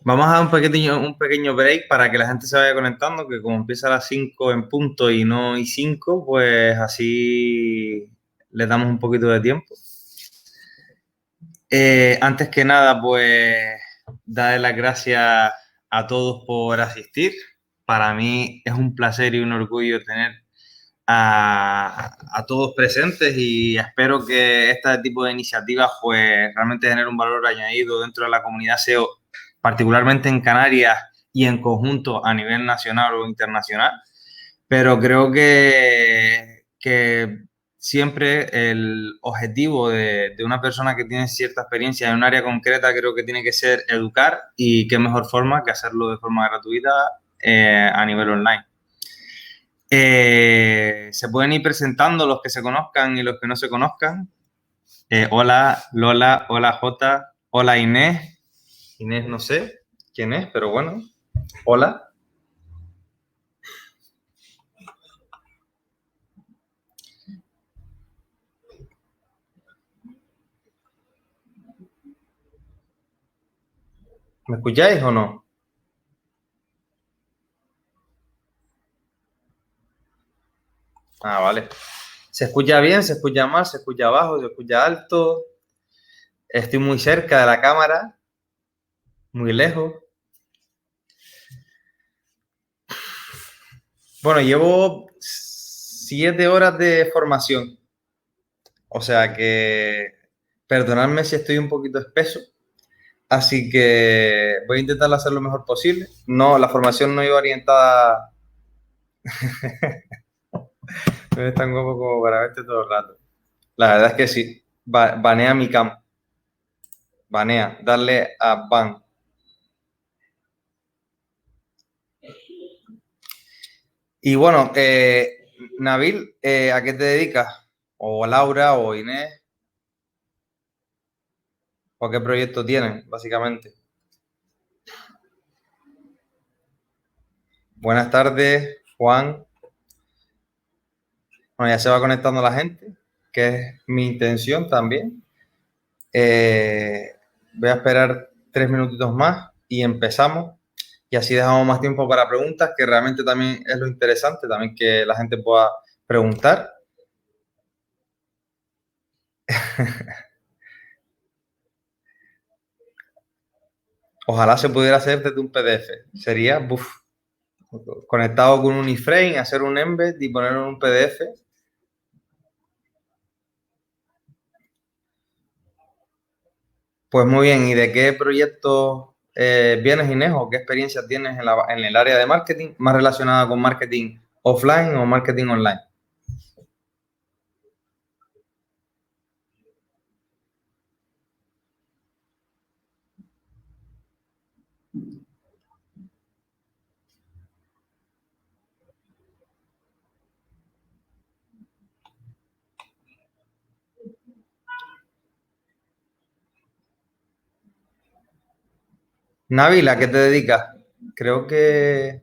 Vamos a dar un pequeño break para que la gente se vaya conectando, que como empieza a las 5 en punto y no y 5, pues así le damos un poquito de tiempo. Antes que nada, pues darle las gracias a todos por asistir. Para mí es un placer y un orgullo tener a todos presentes y espero que este tipo de iniciativas pues realmente generen un valor añadido dentro de la comunidad SEO, particularmente en Canarias y en conjunto a nivel nacional o internacional. Pero creo que siempre el objetivo de una persona que tiene cierta experiencia en un área concreta creo que tiene que ser educar y qué mejor forma que hacerlo de forma gratuita a nivel online. Se pueden ir presentando los que se conozcan y los que no se conozcan. Hola Lola, hola Jota, hola Inés. Inés no sé quién es, pero bueno, hola. ¿Me escucháis o no? Ah, vale. ¿Se escucha bien? ¿Se escucha mal? ¿Se escucha bajo? ¿Se escucha alto? Estoy muy cerca de la cámara, muy lejos. Bueno, llevo 7 horas de formación, o sea que perdonadme si estoy un poquito espeso, así que voy a intentar hacer lo mejor posible. No, la formación no iba orientada, no es tan guapo como para verte todo el rato. La verdad es que sí, banea mi cam, banea, darle a ban. Y bueno, Nabil, ¿a qué te dedicas? O Laura o Inés, o qué proyecto tienen, básicamente. Buenas tardes, Juan. Bueno, ya se va conectando la gente, que es mi intención también. Eh, Voy a esperar 3 minutitos más y empezamos. Y así dejamos más tiempo para preguntas, que realmente también es lo interesante, también que la gente pueda preguntar. Ojalá se pudiera hacer desde un PDF. Sería, buf, conectado con un iframe, hacer un embed y ponerlo en un PDF. Pues muy bien, ¿y de qué proyecto vienes, Inés, o qué experiencia tienes en el área de marketing, más relacionada con marketing offline o marketing online? Nabil, ¿a qué te dedicas? Creo que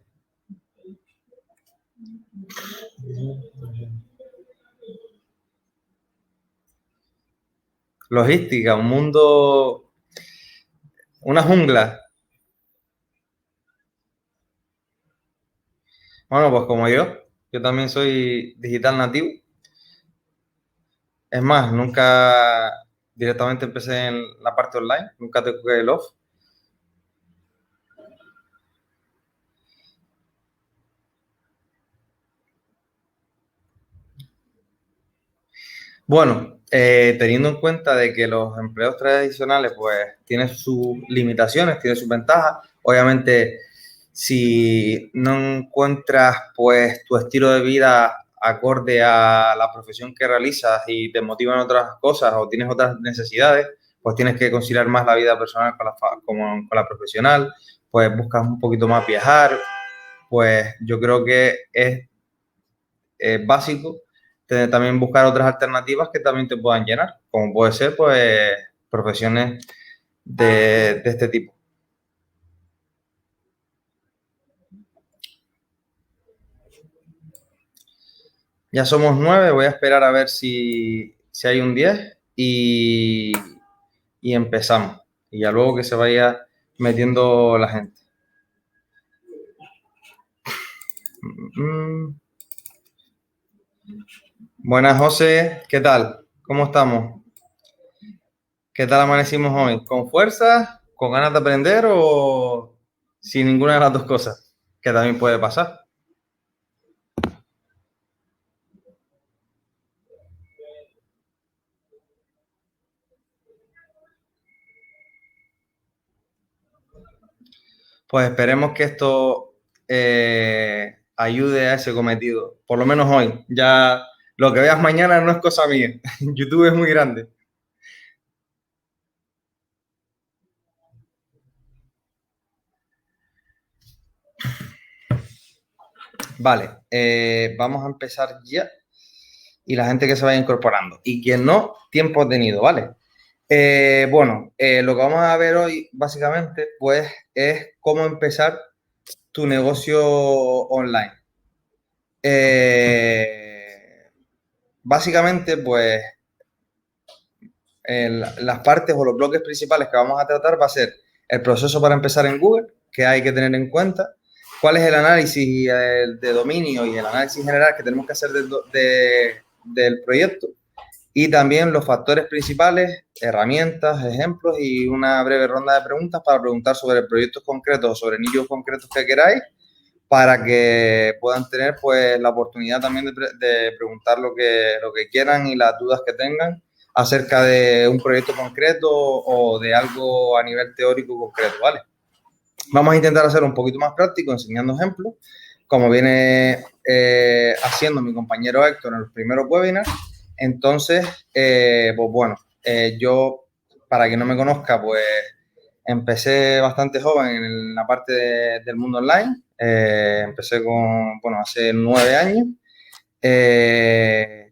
logística, un mundo, una jungla. Bueno, pues como yo también soy digital nativo. Es más, nunca directamente empecé en la parte online, nunca toqué el off. Bueno, teniendo en cuenta de que los empleos tradicionales pues tienen sus limitaciones, tienen sus ventajas, obviamente si no encuentras pues tu estilo de vida acorde a la profesión que realizas y te motivan otras cosas o tienes otras necesidades, pues tienes que conciliar más la vida personal con la profesional, pues buscas un poquito más viajar, pues yo creo que básico, también buscar otras alternativas que también te puedan llenar, como puede ser pues profesiones de este tipo. Ya somos 9, voy a esperar a ver si hay un 10 y empezamos. Y ya luego que se vaya metiendo la gente. Mm. Buenas, José. ¿Qué tal? ¿Cómo estamos? ¿Qué tal amanecimos hoy? ¿Con fuerza? ¿Con ganas de aprender o sin ninguna de las dos cosas? Que también puede pasar. Pues esperemos que esto ayude a ese cometido. Por lo menos hoy. Ya lo que veas mañana no es cosa mía. YouTube es muy grande. Vale, vamos a empezar ya. Y la gente que se vaya incorporando. Y quien no, tiempo tenido, ¿vale? Lo que vamos a ver hoy, básicamente, pues, es cómo empezar tu negocio online. Básicamente, pues, las partes o los bloques principales que vamos a tratar va a ser el proceso para empezar en Google, que hay que tener en cuenta, cuál es el análisis de dominio y el análisis general que tenemos que hacer del proyecto, y también los factores principales, herramientas, ejemplos y una breve ronda de preguntas para preguntar sobre proyectos concretos o sobre nichos concretos que queráis, para que puedan tener pues la oportunidad también de preguntar lo que quieran y las dudas que tengan acerca de un proyecto concreto o de algo a nivel teórico concreto, ¿vale? Vamos a intentar hacer un poquito más práctico enseñando ejemplos, como viene haciendo mi compañero Héctor en los primeros webinars. Entonces, yo, para quien no me conozca, pues empecé bastante joven en la parte del mundo online. Empecé hace 9 años,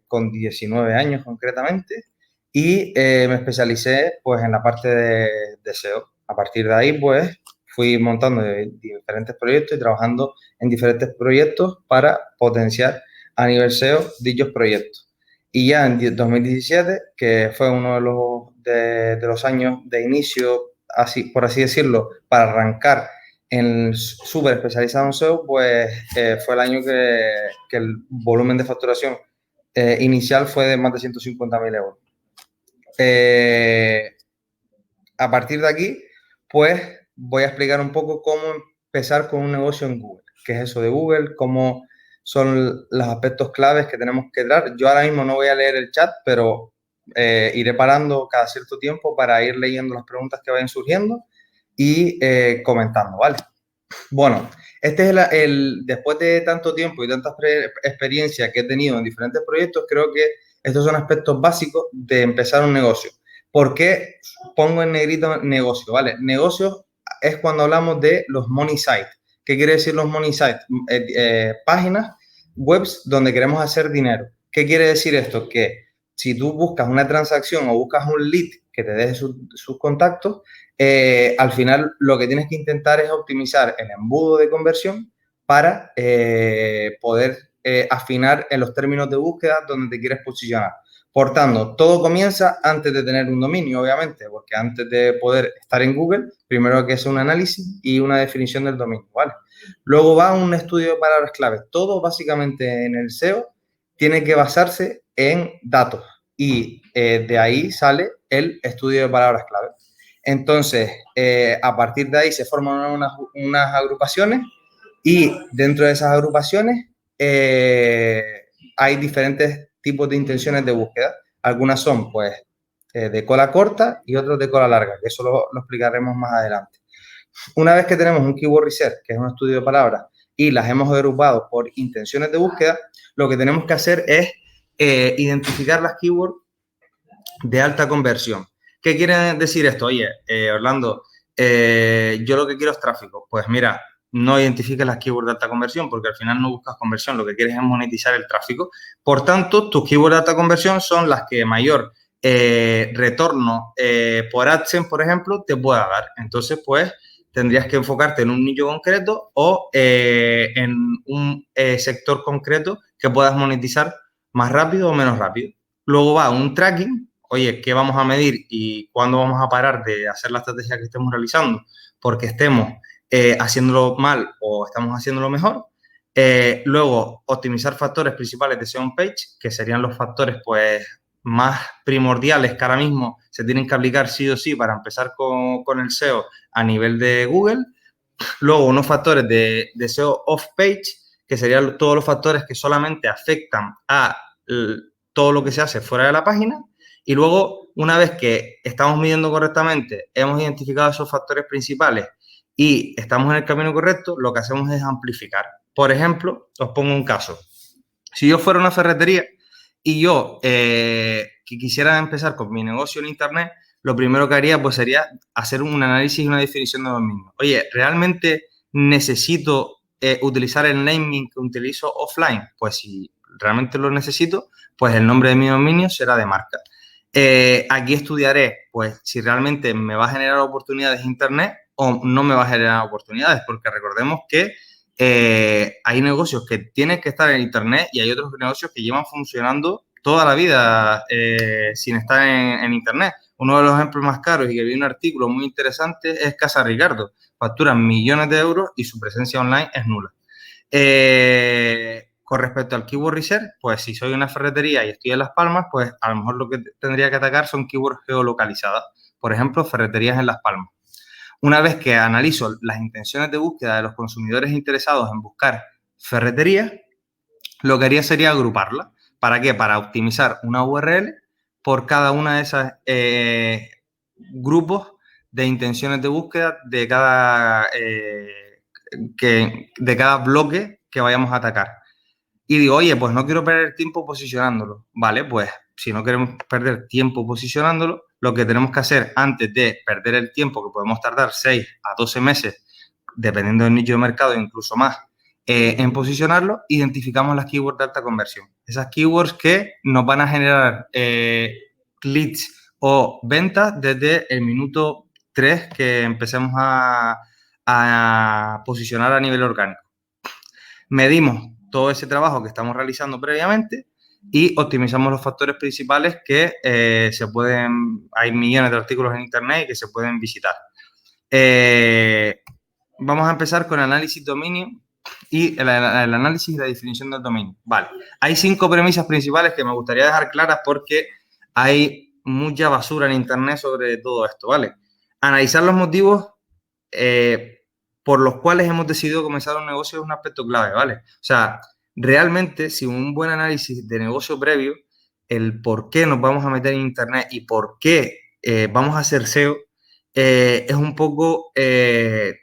con 19 años concretamente, y me especialicé pues en la parte de SEO. A partir de ahí, pues fui montando diferentes proyectos y trabajando en diferentes proyectos para potenciar a nivel SEO dichos proyectos. Y ya en 2017, que fue uno de los años de inicio, así, por así decirlo, para arrancar en súper especializado en SEO, pues fue el año que el volumen de facturación inicial fue de más de 150.000 euros. A partir de aquí, pues voy a explicar un poco cómo empezar con un negocio en Google. ¿Qué es eso de Google? ¿Cómo son los aspectos claves que tenemos que dar? Yo ahora mismo no voy a leer el chat, pero iré parando cada cierto tiempo para ir leyendo las preguntas que vayan surgiendo y comentando, ¿vale? Bueno, este es después de tanto tiempo y tantas experiencias que he tenido en diferentes proyectos, creo que estos son aspectos básicos de empezar un negocio. ¿Por qué pongo en negrito negocio? ¿Vale? Negocio es cuando hablamos de los money sites. ¿Qué quiere decir los money sites? Páginas, webs donde queremos hacer dinero. ¿Qué quiere decir esto? Que si tú buscas una transacción o buscas un lead que te deje sus contactos, al final lo que tienes que intentar es optimizar el embudo de conversión para poder afinar en los términos de búsqueda donde te quieres posicionar. Por tanto, todo comienza antes de tener un dominio, obviamente, porque antes de poder estar en Google, primero hay que hacer un análisis y una definición del dominio, ¿vale? Luego va un estudio de palabras clave. Todo básicamente en el SEO tiene que basarse en datos y de ahí sale el estudio de palabras clave. Entonces, a partir de ahí se forman unas agrupaciones y dentro de esas agrupaciones hay diferentes tipos de intenciones de búsqueda. Algunas son, pues, de cola corta y otros de cola larga, que eso lo explicaremos más adelante. Una vez que tenemos un keyword research, que es un estudio de palabras, y las hemos agrupado por intenciones de búsqueda, lo que tenemos que hacer es identificar las keywords de alta conversión. ¿Qué quiere decir esto? Oye, Orlando, yo lo que quiero es tráfico. Pues mira, no identifiques las keywords de alta conversión porque al final no buscas conversión, lo que quieres es monetizar el tráfico. Por tanto, tus keywords de alta conversión son las que mayor retorno por AdSense, por ejemplo, te pueda dar. Entonces, pues, tendrías que enfocarte en un nicho concreto o en un sector concreto que puedas monetizar más rápido o menos rápido. Luego va un tracking. Oye, ¿qué vamos a medir y cuándo vamos a parar de hacer la estrategia que estemos realizando? porque estemos haciéndolo mal o estamos haciéndolo mejor. Luego, optimizar factores principales de SEO on page, que serían los factores pues, más primordiales que ahora mismo se tienen que aplicar sí o sí para empezar con el SEO a nivel de Google. Luego, unos factores de SEO off-page, que serían todos los factores que solamente afectan a todo lo que se hace fuera de la página. Y luego, una vez que estamos midiendo correctamente, hemos identificado esos factores principales y estamos en el camino correcto, lo que hacemos es amplificar. Por ejemplo, os pongo un caso. Si yo fuera una ferretería y yo que quisiera empezar con mi negocio en Internet, lo primero que haría pues sería hacer un análisis y una definición de los mismos. Oye, ¿realmente necesito utilizar el naming que utilizo offline? Pues si realmente lo necesito, pues el nombre de mi dominio será de marca. Aquí estudiaré pues si realmente me va a generar oportunidades en Internet o no me va a generar oportunidades, porque recordemos que hay negocios que tienen que estar en Internet y hay otros negocios que llevan funcionando toda la vida sin estar en Internet. Uno de los ejemplos más caros y que vi un artículo muy interesante es Casa Ricardo. Facturan millones de euros y su presencia online es nula. Con respecto al keyword research, pues si soy una ferretería y estoy en Las Palmas, pues a lo mejor lo que tendría que atacar son keywords geolocalizadas. Por ejemplo, ferreterías en Las Palmas. Una vez que analizo las intenciones de búsqueda de los consumidores interesados en buscar ferreterías, lo que haría sería agruparlas. ¿Para qué? Para optimizar una URL por cada una de esas grupos de intenciones de búsqueda de cada bloque que vayamos a atacar. Y digo, oye, pues no quiero perder tiempo posicionándolo. Vale, pues si no queremos perder tiempo posicionándolo, lo que tenemos que hacer antes de perder el tiempo, que podemos tardar 6 a 12 meses, dependiendo del nicho de mercado e incluso más, en posicionarlo, identificamos las keywords de alta conversión. Esas keywords que nos van a generar leads o ventas desde el minuto 3 que empecemos a posicionar a nivel orgánico. Medimos todo ese trabajo que estamos realizando previamente y optimizamos los factores principales que hay millones de artículos en Internet y que se pueden visitar. Vamos a empezar con el análisis dominio y el análisis y la definición del dominio. Vale, hay 5 premisas principales que me gustaría dejar claras porque hay mucha basura en Internet sobre todo esto, ¿vale? Analizar los motivos por los cuales hemos decidido comenzar un negocio es un aspecto clave, ¿vale? O sea, realmente, sin un buen análisis de negocio previo, el por qué nos vamos a meter en Internet y por qué vamos a hacer SEO, es un poco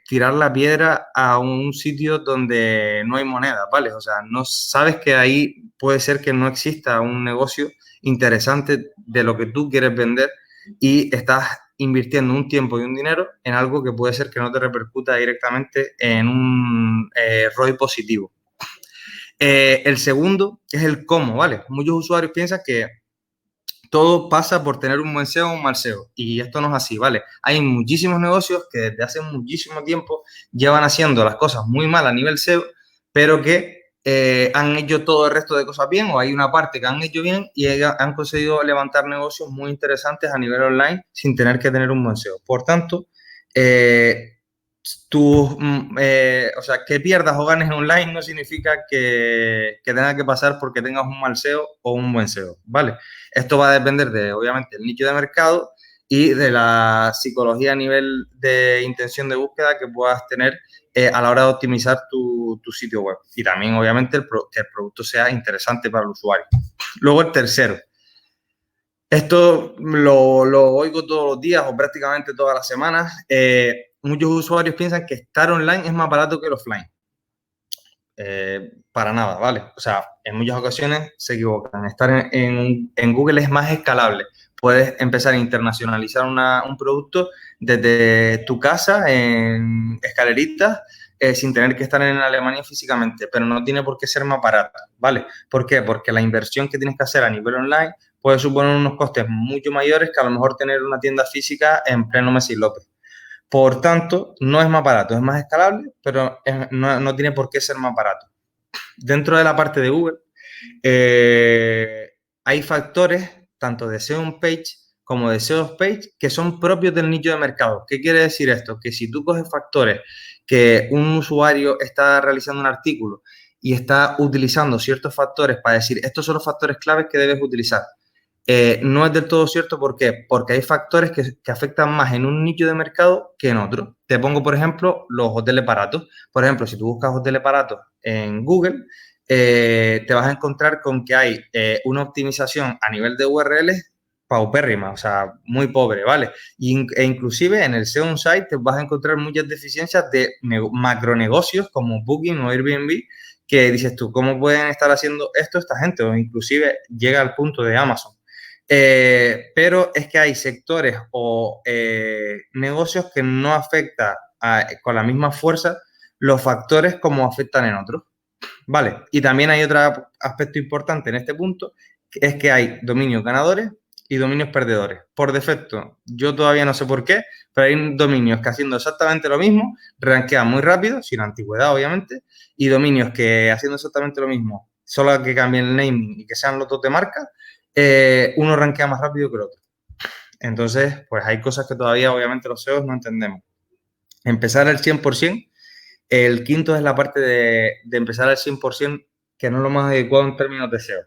tirar la piedra a un sitio donde no hay moneda, ¿vale? O sea, no sabes que ahí puede ser que no exista un negocio interesante de lo que tú quieres vender y estás invirtiendo un tiempo y un dinero en algo que puede ser que no te repercuta directamente en un ROI positivo. El segundo es el cómo, ¿vale? Muchos usuarios piensan que todo pasa por tener un buen SEO o un mal SEO. Y esto no es así, ¿vale? Hay muchísimos negocios que desde hace muchísimo tiempo llevan haciendo las cosas muy mal a nivel SEO, pero que han hecho todo el resto de cosas bien, o hay una parte que han hecho bien y han conseguido levantar negocios muy interesantes a nivel online sin tener que tener un buen SEO. Por tanto, o sea, que pierdas o ganes online no significa que tenga que pasar porque tengas un mal SEO o un buen SEO, ¿vale? Esto va a depender de, obviamente, el nicho de mercado y de la psicología a nivel de intención de búsqueda que puedas tener a la hora de optimizar tu sitio web. Y también, obviamente, que el producto sea interesante para el usuario. Luego, el tercero. Esto lo oigo todos los días o prácticamente todas las semanas. Muchos usuarios piensan que estar online es más barato que el offline. Para nada, ¿vale? O sea, en muchas ocasiones se equivocan. Estar en Google es más escalable. Puedes empezar a internacionalizar un producto desde tu casa en escaleritas sin tener que estar en Alemania físicamente, pero no tiene por qué ser más barato, ¿vale? ¿Por qué? Porque la inversión que tienes que hacer a nivel online puede suponer unos costes mucho mayores que a lo mejor tener una tienda física en pleno Messi López. Por tanto, no es más barato, es más escalable, pero no tiene por qué ser más barato. Dentro de la parte de Google, hay factores tanto de SEO on page como de SEO page que son propios del nicho de mercado. ¿Qué quiere decir esto? Que si tú coges factores que un usuario está realizando un artículo y está utilizando ciertos factores para decir, estos son los factores claves que debes utilizar. No es del todo cierto, ¿por qué? Porque hay factores que afectan más en un nicho de mercado que en otro. Te pongo, por ejemplo, los hoteles baratos. Por ejemplo, si tú buscas hoteles baratos en Google, te vas a encontrar con que hay una optimización a nivel de URLs paupérrima, o sea, muy pobre, ¿vale? E inclusive en el SEO site te vas a encontrar muchas deficiencias de macronegocios como Booking o Airbnb, que dices tú, ¿cómo pueden estar haciendo esto esta gente? O inclusive llega al punto de Amazon. Pero es que hay sectores o negocios que no afectan con la misma fuerza los factores como afectan en otros. Vale, y también hay otro aspecto importante en este punto, que es que hay dominios ganadores y dominios perdedores. Por defecto, yo todavía no sé por qué, pero hay dominios que haciendo exactamente lo mismo, rankean muy rápido, sin antigüedad obviamente, y dominios que haciendo exactamente lo mismo, solo que cambien el naming y que sean los dos de marca, uno rankea más rápido que el otro. Entonces, pues hay cosas que todavía obviamente los SEOs no entendemos. Empezar al 100%. El quinto es la parte de empezar al 100%, que no es lo más adecuado en términos de SEO.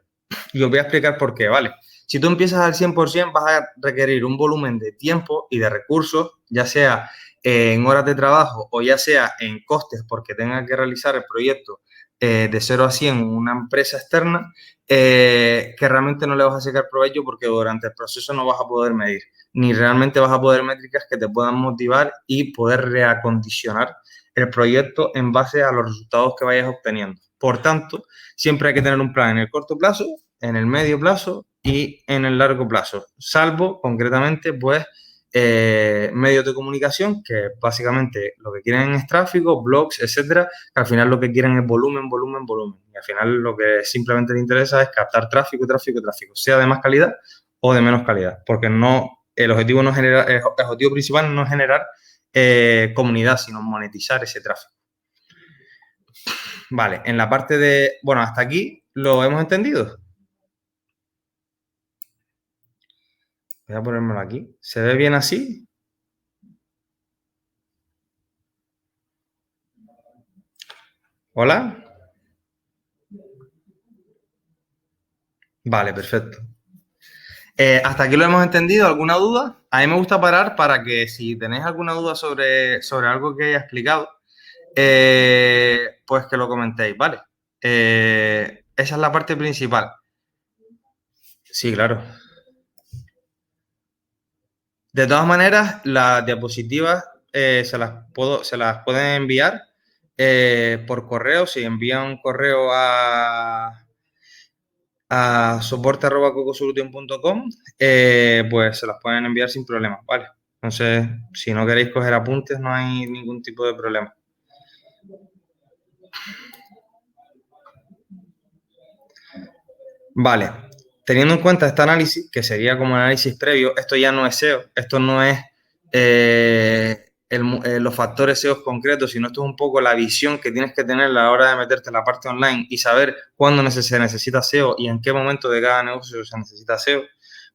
Y os voy a explicar por qué, ¿vale? Si tú empiezas al 100%, vas a requerir un volumen de tiempo y de recursos, ya sea en horas de trabajo o ya sea en costes porque tengas que realizar el proyecto de 0 a 100 en una empresa externa, que realmente no le vas a sacar provecho porque durante el proceso no vas a poder medir, ni realmente vas a poder métricas que te puedan motivar y poder reacondicionar el proyecto en base a los resultados que vayas obteniendo. Por tanto, siempre hay que tener un plan en el corto plazo, en el medio plazo y en el largo plazo, salvo concretamente pues medios de comunicación que básicamente lo que quieren es tráfico, blogs, etcétera, que al final lo que quieren es volumen, volumen, volumen. Y al final lo que simplemente les interesa es captar tráfico, tráfico, tráfico, sea de más calidad o de menos calidad, porque el objetivo el objetivo principal no es generar comunidad, sino monetizar ese tráfico. Vale, en la parte de... Bueno, hasta aquí lo hemos entendido. Voy a ponérmelo aquí. ¿Se ve bien así? ¿Hola? Vale, perfecto. ¿Hasta aquí lo hemos entendido? ¿Alguna duda? A mí me gusta parar para que si tenéis alguna duda sobre algo que haya explicado, pues que lo comentéis, ¿vale? Esa es la parte principal. Sí, claro. De todas maneras, las diapositivas se las pueden enviar por correo. Si envían un correo a soporte@cocosolution.com, pues se las pueden enviar sin problema, ¿vale? Entonces, si no queréis coger apuntes, no hay ningún tipo de problema. Vale, teniendo en cuenta este análisis, que sería como análisis previo, esto ya no es SEO, esto no es los factores SEO concretos, sino esto es un poco la visión que tienes que tener a la hora de meterte en la parte online y saber cuándo se necesita SEO y en qué momento de cada negocio se necesita SEO,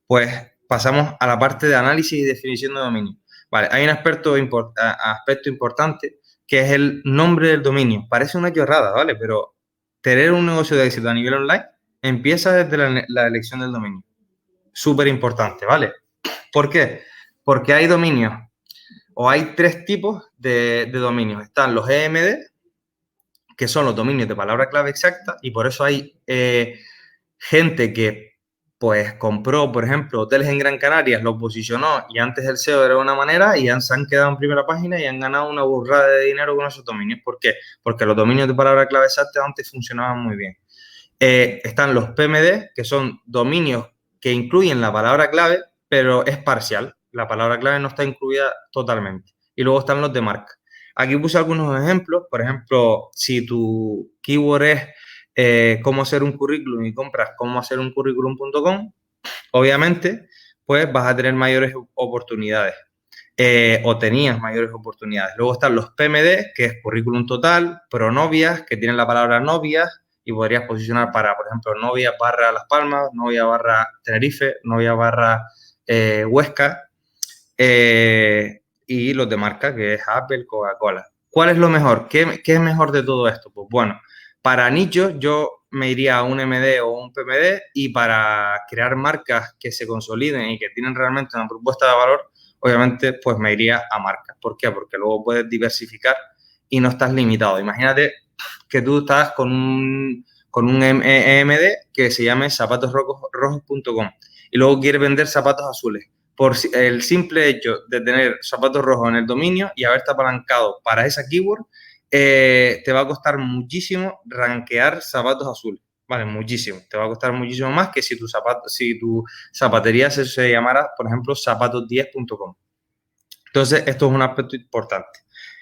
pues pasamos a la parte de análisis y definición de dominio. Vale, hay un aspecto importante que es el nombre del dominio. Parece una chorrada, ¿vale? Pero tener un negocio de éxito a nivel online empieza desde la elección del dominio. Súper importante, ¿vale? ¿Por qué? Porque hay dominios o hay tres tipos de dominios. Están los EMD, que son los dominios de palabra clave exacta, y por eso hay gente que pues compró, por ejemplo, hoteles en Gran Canaria, lo posicionó y antes el SEO era de una manera y se han quedado en primera página y han ganado una burrada de dinero con esos dominios. ¿Por qué? Porque los dominios de palabra clave exacta antes funcionaban muy bien. Están los PMD, que son dominios que incluyen la palabra clave, pero es parcial. La palabra clave no está incluida totalmente. Y luego están los de marca. Aquí puse algunos ejemplos. Por ejemplo, si tu keyword es cómo hacer un currículum y compras cómo hacer un currículum.com, obviamente, pues vas a tener mayores oportunidades. O tenías mayores oportunidades. Luego están los PMD, que es currículum total, pronovias, que tienen la palabra novias, y podrías posicionar para, por ejemplo, novia barra Las Palmas, novia barra Tenerife, novia barra Huesca, y los de marca, que es Apple, Coca-Cola. ¿Cuál es lo mejor? ¿Qué es mejor de todo esto? Pues bueno, para nichos yo me iría a un MD o un PMD, y para crear marcas que se consoliden y que tienen realmente una propuesta de valor, obviamente pues me iría a marcas. ¿Por qué? Porque luego puedes diversificar y no estás limitado. Imagínate que tú estás con un EMD que se llame zapatosrojos.com y luego quieres vender zapatos azules. Por el simple hecho de tener zapatos rojos en el dominio y haberte apalancado para esa keyword, te va a costar muchísimo rankear zapatos azules. Vale, muchísimo. Te va a costar muchísimo más que si tu zapatería se llamara, por ejemplo, zapatos10.com. Entonces, esto es un aspecto importante.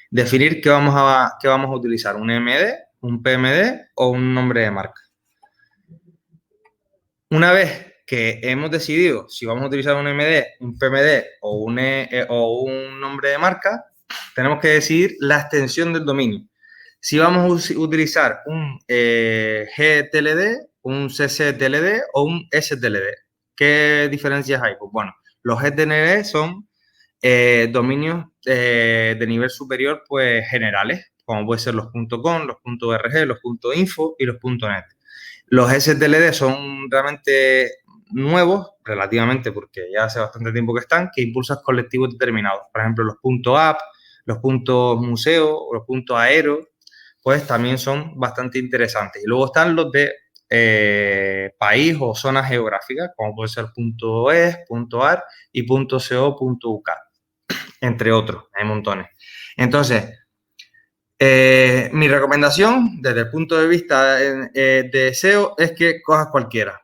Definir qué vamos a utilizar, un MD, un PMD o un nombre de marca. Una vez que hemos decidido si vamos a utilizar un MD, un PMD o un nombre de marca, tenemos que decidir la extensión del dominio. Si vamos a utilizar un GTLD, un CCTLD o un STLD. ¿Qué diferencias hay? Pues bueno, los GTLD son dominios de nivel superior, pues generales, como pueden ser los .com, los .org, los .info y los .net. Los STLD son realmente nuevos, relativamente, porque ya hace bastante tiempo que están, que impulsan colectivos determinados. Por ejemplo, los .app, los .museo o los .aero, pues también son bastante interesantes. Y luego están los de país o zonas geográficas, como puede ser .es, .ar y .co.uk, entre otros, hay montones. Entonces, mi recomendación desde el punto de vista de SEO es que cojas cualquiera.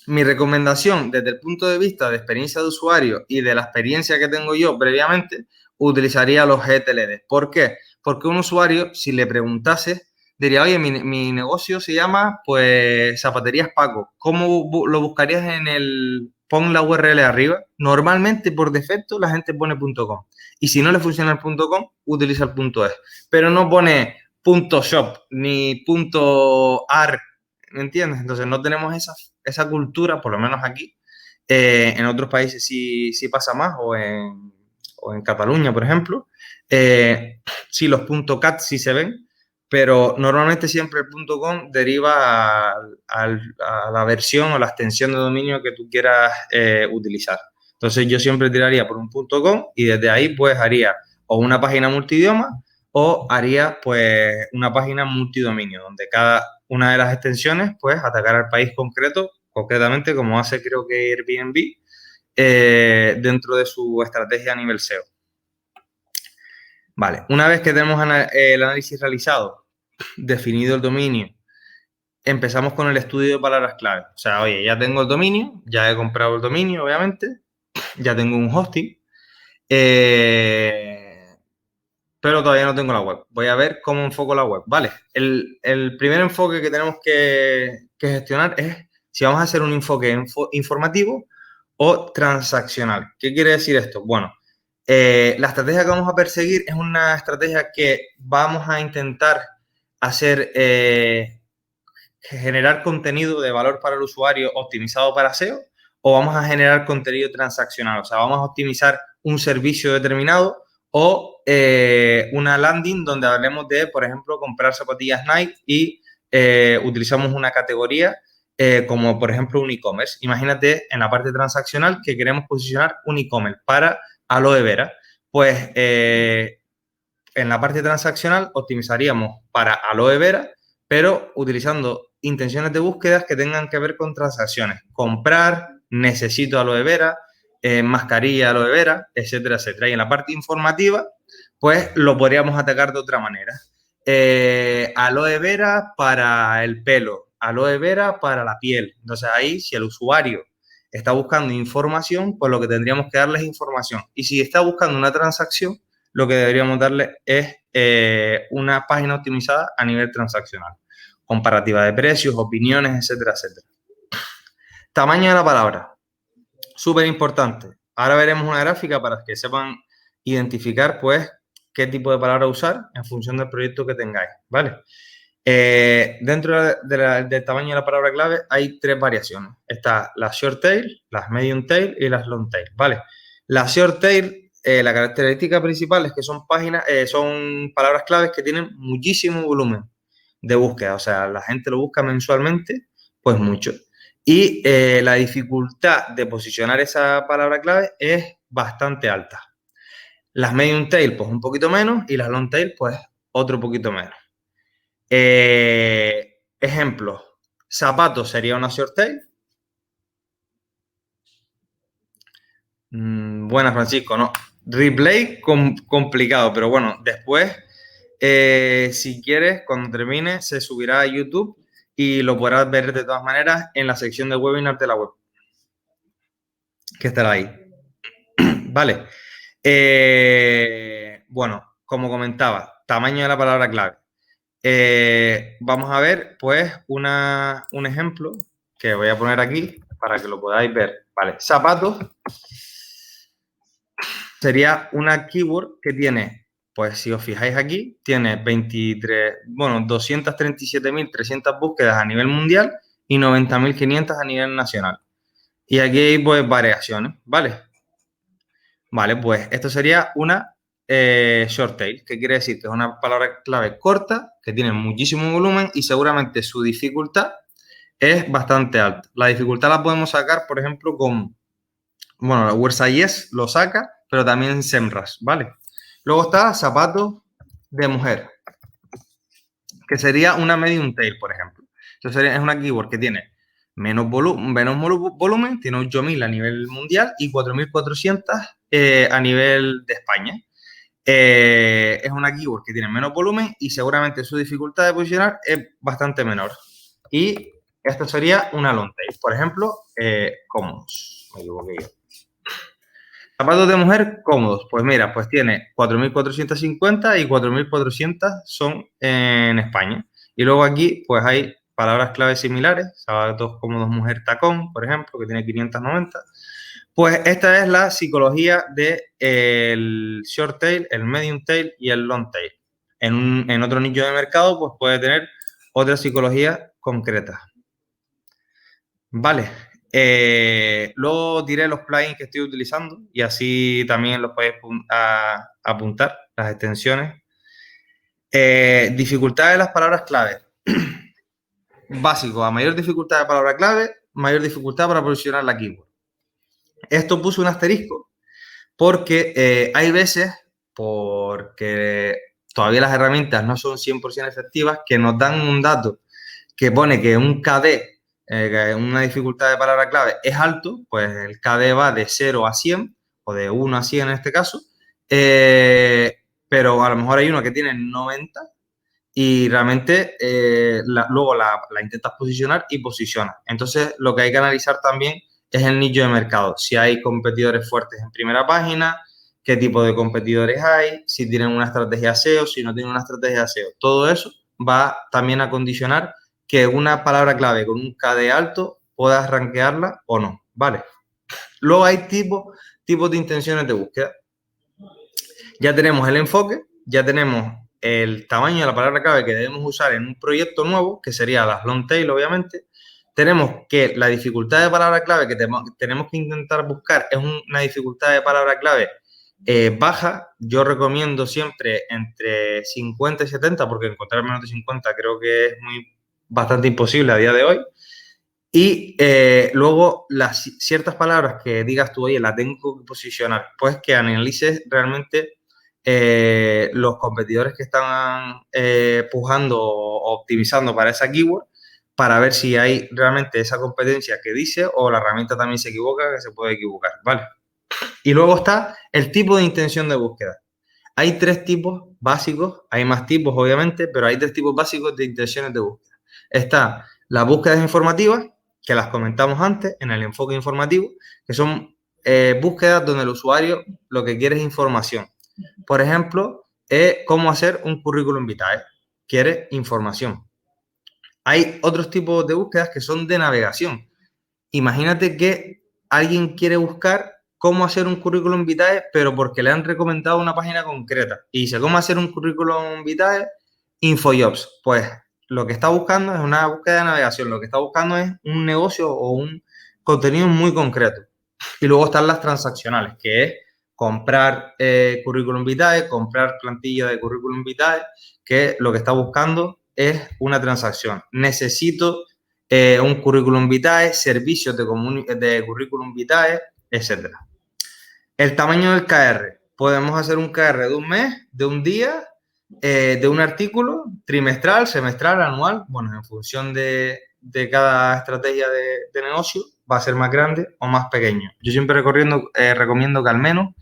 Mi recomendación desde el punto de vista de experiencia de usuario y de la experiencia que tengo yo previamente, utilizaría los GTLD. ¿Por qué? Porque un usuario, si le preguntase, diría, oye, mi negocio se llama, pues, Zapaterías Paco. ¿Cómo lo buscarías en el... Pon la URL arriba? Normalmente, por defecto, la gente pone .com. Y si no le funciona el .com, utiliza el .es. Pero no pone .shop ni .ar, ¿me entiendes? Entonces, no tenemos esa cultura, por lo menos aquí. En otros países sí pasa más, o en Cataluña, por ejemplo. Sí, los .cat sí se ven, pero normalmente siempre el .com deriva a la versión o la extensión de dominio que tú quieras utilizar. Entonces, yo siempre tiraría por un .com y desde ahí pues haría o una página multidioma o haría pues una página multidominio, donde cada una de las extensiones pues atacar al país concretamente como hace creo que Airbnb dentro de su estrategia a nivel SEO. Vale, una vez que tenemos el análisis realizado, definido el dominio, empezamos con el estudio de palabras clave. O sea, oye, ya tengo el dominio, ya he comprado el dominio, obviamente, ya tengo un hosting, pero todavía no tengo la web. Voy a ver cómo enfoco la web. Vale, el primer enfoque que tenemos que gestionar es si vamos a hacer un enfoque informativo o transaccional. ¿Qué quiere decir esto? Bueno, la estrategia que vamos a perseguir es una estrategia que vamos a intentar hacer, generar contenido de valor para el usuario optimizado para SEO, o vamos a generar contenido transaccional. O sea, vamos a optimizar un servicio determinado o una landing donde hablemos de, por ejemplo, comprar zapatillas Nike y utilizamos una categoría como, por ejemplo, un e-commerce. Imagínate en la parte transaccional que queremos posicionar un e-commerce para aloe vera. Pues en la parte transaccional optimizaríamos para aloe vera, pero utilizando intenciones de búsquedas que tengan que ver con transacciones. Comprar, necesito aloe vera, mascarilla aloe vera, etcétera, etcétera. Y en la parte informativa, pues lo podríamos atacar de otra manera. Aloe vera para el pelo, aloe vera para la piel. Entonces ahí, si el usuario está buscando información, pues lo que tendríamos que darle es información. Y si está buscando una transacción, lo que deberíamos darle es una página optimizada a nivel transaccional. Comparativa de precios, opiniones, etcétera, etcétera. Tamaño de la palabra. Súper importante. Ahora veremos una gráfica para que sepan identificar, pues, qué tipo de palabra usar en función del proyecto que tengáis, ¿vale? Dentro del tamaño de la palabra clave hay tres variaciones. Está la short tail, las medium tail y las long tail, ¿vale? La short tail, la característica principal es que son son palabras claves que tienen muchísimo volumen de búsqueda. O sea, la gente lo busca mensualmente, pues mucho. Y la dificultad de posicionar esa palabra clave es bastante alta. Las medium tail, pues un poquito menos, y las long tail, pues otro poquito menos. Ejemplo, zapatos sería una short tail. Buena, Francisco, no. Replay complicado, pero bueno, después, si quieres, cuando termine, se subirá a YouTube y lo podrás ver de todas maneras en la sección de webinar de la web, que estará ahí. Vale. Bueno, como comentaba, tamaño de la palabra clave. Vamos a ver, pues, un ejemplo que voy a poner aquí para que lo podáis ver. Vale, zapatos sería una keyword que tiene, pues, si os fijáis aquí, tiene 237.300 búsquedas a nivel mundial y 90.500 a nivel nacional. Y aquí hay, pues, variaciones, ¿vale? Vale, pues esto sería una short tail, que quiere decir que es una palabra clave corta, que tiene muchísimo volumen y seguramente su dificultad es bastante alta. La dificultad la podemos sacar, por ejemplo, con, bueno, la Wordsize lo saca, pero también SEMrush, ¿vale? Luego está zapatos de mujer, que sería una medium tail, por ejemplo. Entonces es una keyword que tiene menos volumen, tiene 8.000 a nivel mundial y 4.400 a nivel de España. Es una keyword que tiene menos volumen y seguramente su dificultad de posicionar es bastante menor. Y esto sería una long tail. Por ejemplo, cómodos. Me equivoqué yo. Zapatos de mujer cómodos. Pues mira, pues tiene 4.450 y 4.400 son en España. Y luego aquí, pues hay palabras clave similares. Zapatos cómodos mujer tacón, por ejemplo, que tiene 590. Pues esta es la psicología del short tail, el medium tail y el long tail. En otro nicho de mercado, pues puede tener otra psicología concreta. Vale. Luego diré los plugins que estoy utilizando y así también los podéis apuntar, las extensiones. Dificultad de las palabras clave. Básico, a mayor dificultad de palabra clave, mayor dificultad para posicionar la keyword. Esto puso un asterisco porque hay veces, porque todavía las herramientas no son 100% efectivas, que nos dan un dato que pone que un KD, que una dificultad de palabra clave, es alto, pues el KD va de 0 a 100, o de 1 a 100 en este caso, pero a lo mejor hay uno que tiene 90 y realmente luego la intentas posicionar y posiciona. Entonces, lo que hay que analizar también es el nicho de mercado. Si hay competidores fuertes en primera página, qué tipo de competidores hay, si tienen una estrategia SEO, si no tienen una estrategia SEO. Todo eso va también a condicionar que una palabra clave con un KD alto puedas rankearla o no, ¿vale? Luego hay tipos de intenciones de búsqueda. Ya tenemos el enfoque, ya tenemos el tamaño de la palabra clave que debemos usar en un proyecto nuevo, que sería las long tail, obviamente. Tenemos que la dificultad de palabra clave que tenemos que intentar buscar es una dificultad de palabra clave baja. Yo recomiendo siempre entre 50 y 70, porque encontrar menos de 50 creo que es bastante imposible a día de hoy. Y luego las ciertas palabras que digas tú, oye, la tengo que posicionar, pues que analices realmente los competidores que están pujando o optimizando para esa keyword, para ver si hay realmente esa competencia que dice o la herramienta también se equivoca, que se puede equivocar, ¿vale? Y luego está el tipo de intención de búsqueda. Hay tres tipos básicos, hay más tipos obviamente, pero hay tres tipos básicos de intenciones de búsqueda. Está las búsquedas informativas, que las comentamos antes en el enfoque informativo, que son búsquedas donde el usuario lo que quiere es información. Por ejemplo, cómo hacer un currículum vitae. Quiere información. Hay otros tipos de búsquedas que son de navegación. Imagínate que alguien quiere buscar cómo hacer un currículum vitae, pero porque le han recomendado una página concreta. Y dice, ¿cómo hacer un currículum vitae? InfoJobs. Pues lo que está buscando es una búsqueda de navegación, lo que está buscando es un negocio o un contenido muy concreto. Y luego están las transaccionales, que es comprar currículum vitae, comprar plantilla de currículum vitae, que lo que está buscando es una transacción. Necesito un currículum vitae, servicios de currículum vitae, etcétera. El tamaño del KR. Podemos hacer un KR de un mes, de un día, de un artículo, trimestral, semestral, anual. Bueno, en función de cada estrategia de negocio, va a ser más grande o más pequeño. Yo siempre recomiendo que al menos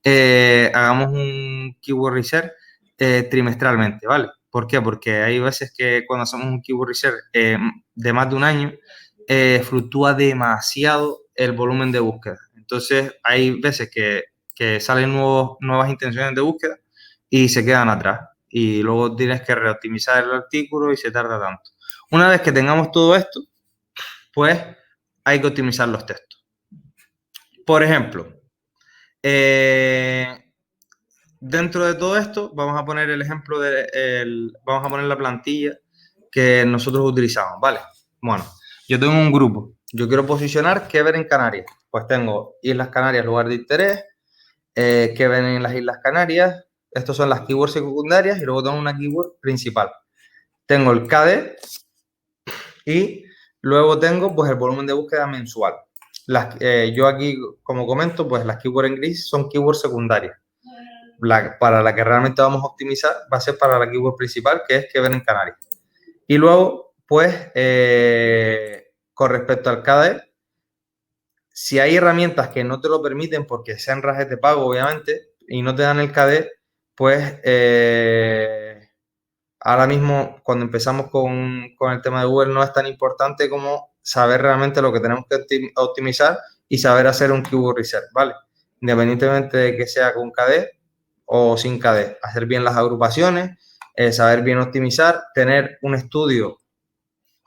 hagamos un keyword research trimestralmente, ¿vale? ¿Por qué? Porque hay veces que cuando hacemos un keyword research de más de un año, fluctúa demasiado el volumen de búsqueda. Entonces, hay veces que salen nuevas intenciones de búsqueda y se quedan atrás. Y luego tienes que reoptimizar el artículo y se tarda tanto. Una vez que tengamos todo esto, pues hay que optimizar los textos. Por ejemplo, dentro de todo esto, vamos a poner el ejemplo vamos a poner la plantilla que nosotros utilizamos, ¿vale? Bueno, yo tengo un grupo, yo quiero posicionar qué ver en Canarias. Pues tengo Islas Canarias, lugar de interés, qué ven en las Islas Canarias. Estos son las keywords secundarias y luego tengo una keyword principal. Tengo el KD y luego tengo pues el volumen de búsqueda mensual. Yo aquí, como comento, pues las keywords en gris son keywords secundarias. Para la que realmente vamos a optimizar va a ser para la keyword principal, que es que ven en Canarias. Y luego, pues, con respecto al KD, si hay herramientas que no te lo permiten porque sean rajes de pago, obviamente, y no te dan el KD, pues ahora mismo cuando empezamos con el tema de Google no es tan importante como saber realmente lo que tenemos que optimizar y saber hacer un keyword research, ¿vale? Independientemente de que sea con KD o sin KD, hacer bien las agrupaciones, saber bien optimizar, tener un estudio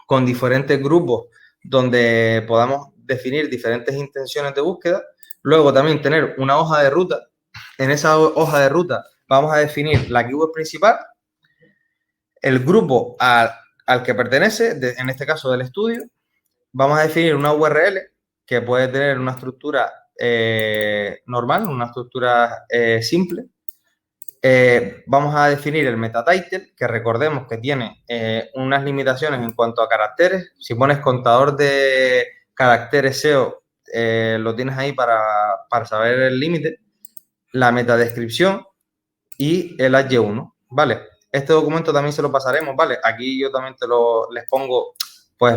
con diferentes grupos donde podamos definir diferentes intenciones de búsqueda. Luego también tener una hoja de ruta. En esa hoja de ruta vamos a definir la keyword principal, el grupo al que pertenece, en este caso del estudio. Vamos a definir una URL que puede tener una estructura normal, una estructura simple. Vamos a definir el meta title, que recordemos que tiene unas limitaciones en cuanto a caracteres. Si pones contador de caracteres SEO, lo tienes ahí para saber el límite. La metadescripción y el H1, ¿vale? Este documento también se lo pasaremos, ¿vale? Aquí yo también les pongo pues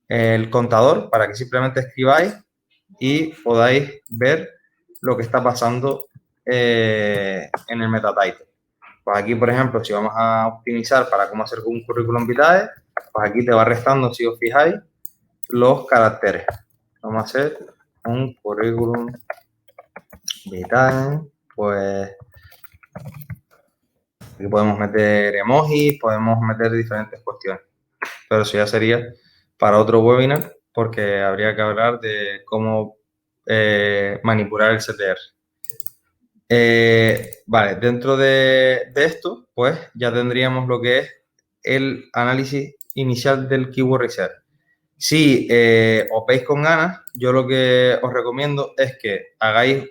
el contador para que simplemente escribáis y podáis ver lo que está pasando en el meta title. Pues aquí, por ejemplo, si vamos a optimizar para cómo hacer un currículum vitae, pues aquí te va restando, si os fijáis, los caracteres. Vamos a hacer un currículum vitae, pues aquí podemos meter emojis, podemos meter diferentes cuestiones, pero eso ya sería para otro webinar porque habría que hablar de cómo manipular el CTR. Vale, dentro de esto, pues ya tendríamos lo que es el análisis inicial del keyword research. Si os veis con ganas, yo lo que os recomiendo es que hagáis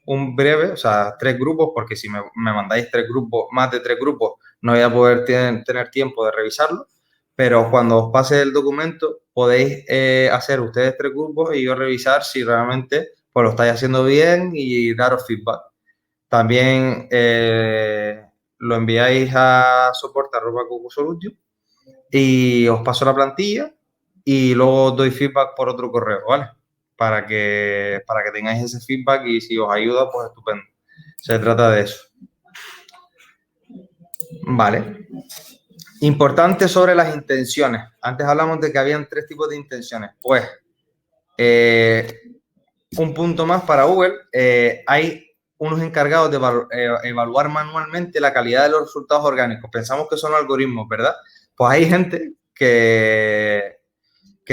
un breve, o sea, 3 grupos, porque si me mandáis 3 grupos, más de 3 grupos, no voy a poder tener tiempo de revisarlo, pero cuando os pase el documento podéis hacer ustedes 3 grupos y yo revisar si realmente pues, lo estáis haciendo bien y daros feedback. También lo enviáis a soporte@cocosolutio y os paso la plantilla y luego os doy feedback por otro correo, ¿vale? Para que tengáis ese feedback y si os ayuda, pues estupendo. Se trata de eso. Vale. Importante sobre las intenciones. Antes hablamos de que habían 3 tipos de intenciones. Pues, un punto más para Google. Hay unos encargados de evaluar manualmente la calidad de los resultados orgánicos. Pensamos que son algoritmos, ¿verdad? Pues hay gente que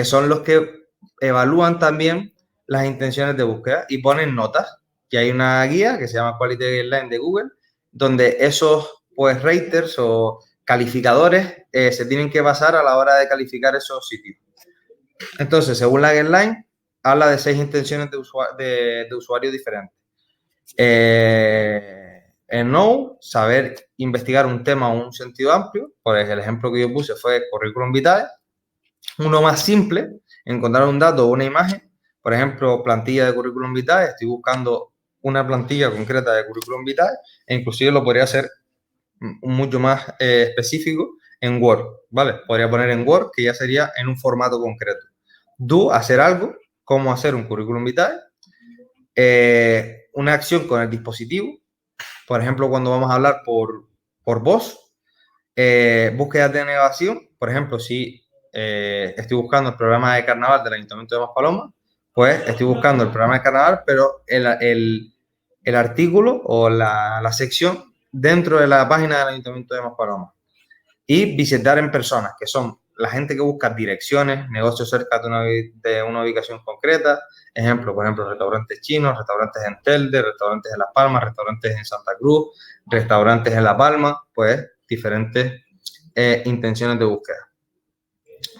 son los que evalúan también las intenciones de búsqueda y ponen notas. Y hay una guía que se llama Quality Guideline de Google, donde esos pues raters o calificadores se tienen que basar a la hora de calificar esos sitios. Entonces, según la guideline, habla de 6 intenciones de usuario diferentes. En Know, saber investigar un tema o un sentido amplio. Pues el ejemplo que yo puse fue currículum vitae. Uno más simple, encontrar un dato o una imagen. Por ejemplo, plantilla de currículum vitae. Estoy buscando una plantilla concreta de currículum vitae e inclusive lo podría hacer mucho más específico en Word, ¿vale? Podría poner en Word, que ya sería en un formato concreto. Do, hacer algo, cómo hacer un currículum vitae. Una acción con el dispositivo. Por ejemplo, cuando vamos a hablar por voz, búsqueda de navegación. Por ejemplo, si estoy buscando el programa de carnaval del Ayuntamiento de Maspalomas, pues estoy buscando el programa de carnaval, pero el artículo o la sección dentro de la página del Ayuntamiento de Maspalomas. Y visitar en personas, que son la gente que busca direcciones, negocios cerca de una ubicación concreta. Por ejemplo, restaurantes chinos, restaurantes en Telde, restaurantes en Las Palmas, restaurantes en Santa Cruz, restaurantes en La Palma, pues diferentes intenciones de búsqueda.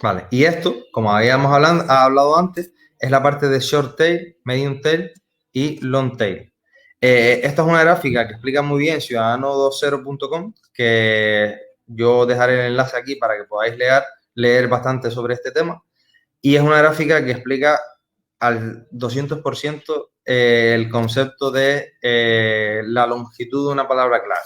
Vale, y esto, como habíamos hablado antes, es la parte de short tail, medium tail y long tail. Esta es una gráfica que explica muy bien ciudadano20.com, que yo dejaré el enlace aquí para que podáis leer bastante sobre este tema. Y es una gráfica que explica al 200% el concepto de la longitud de una palabra clave.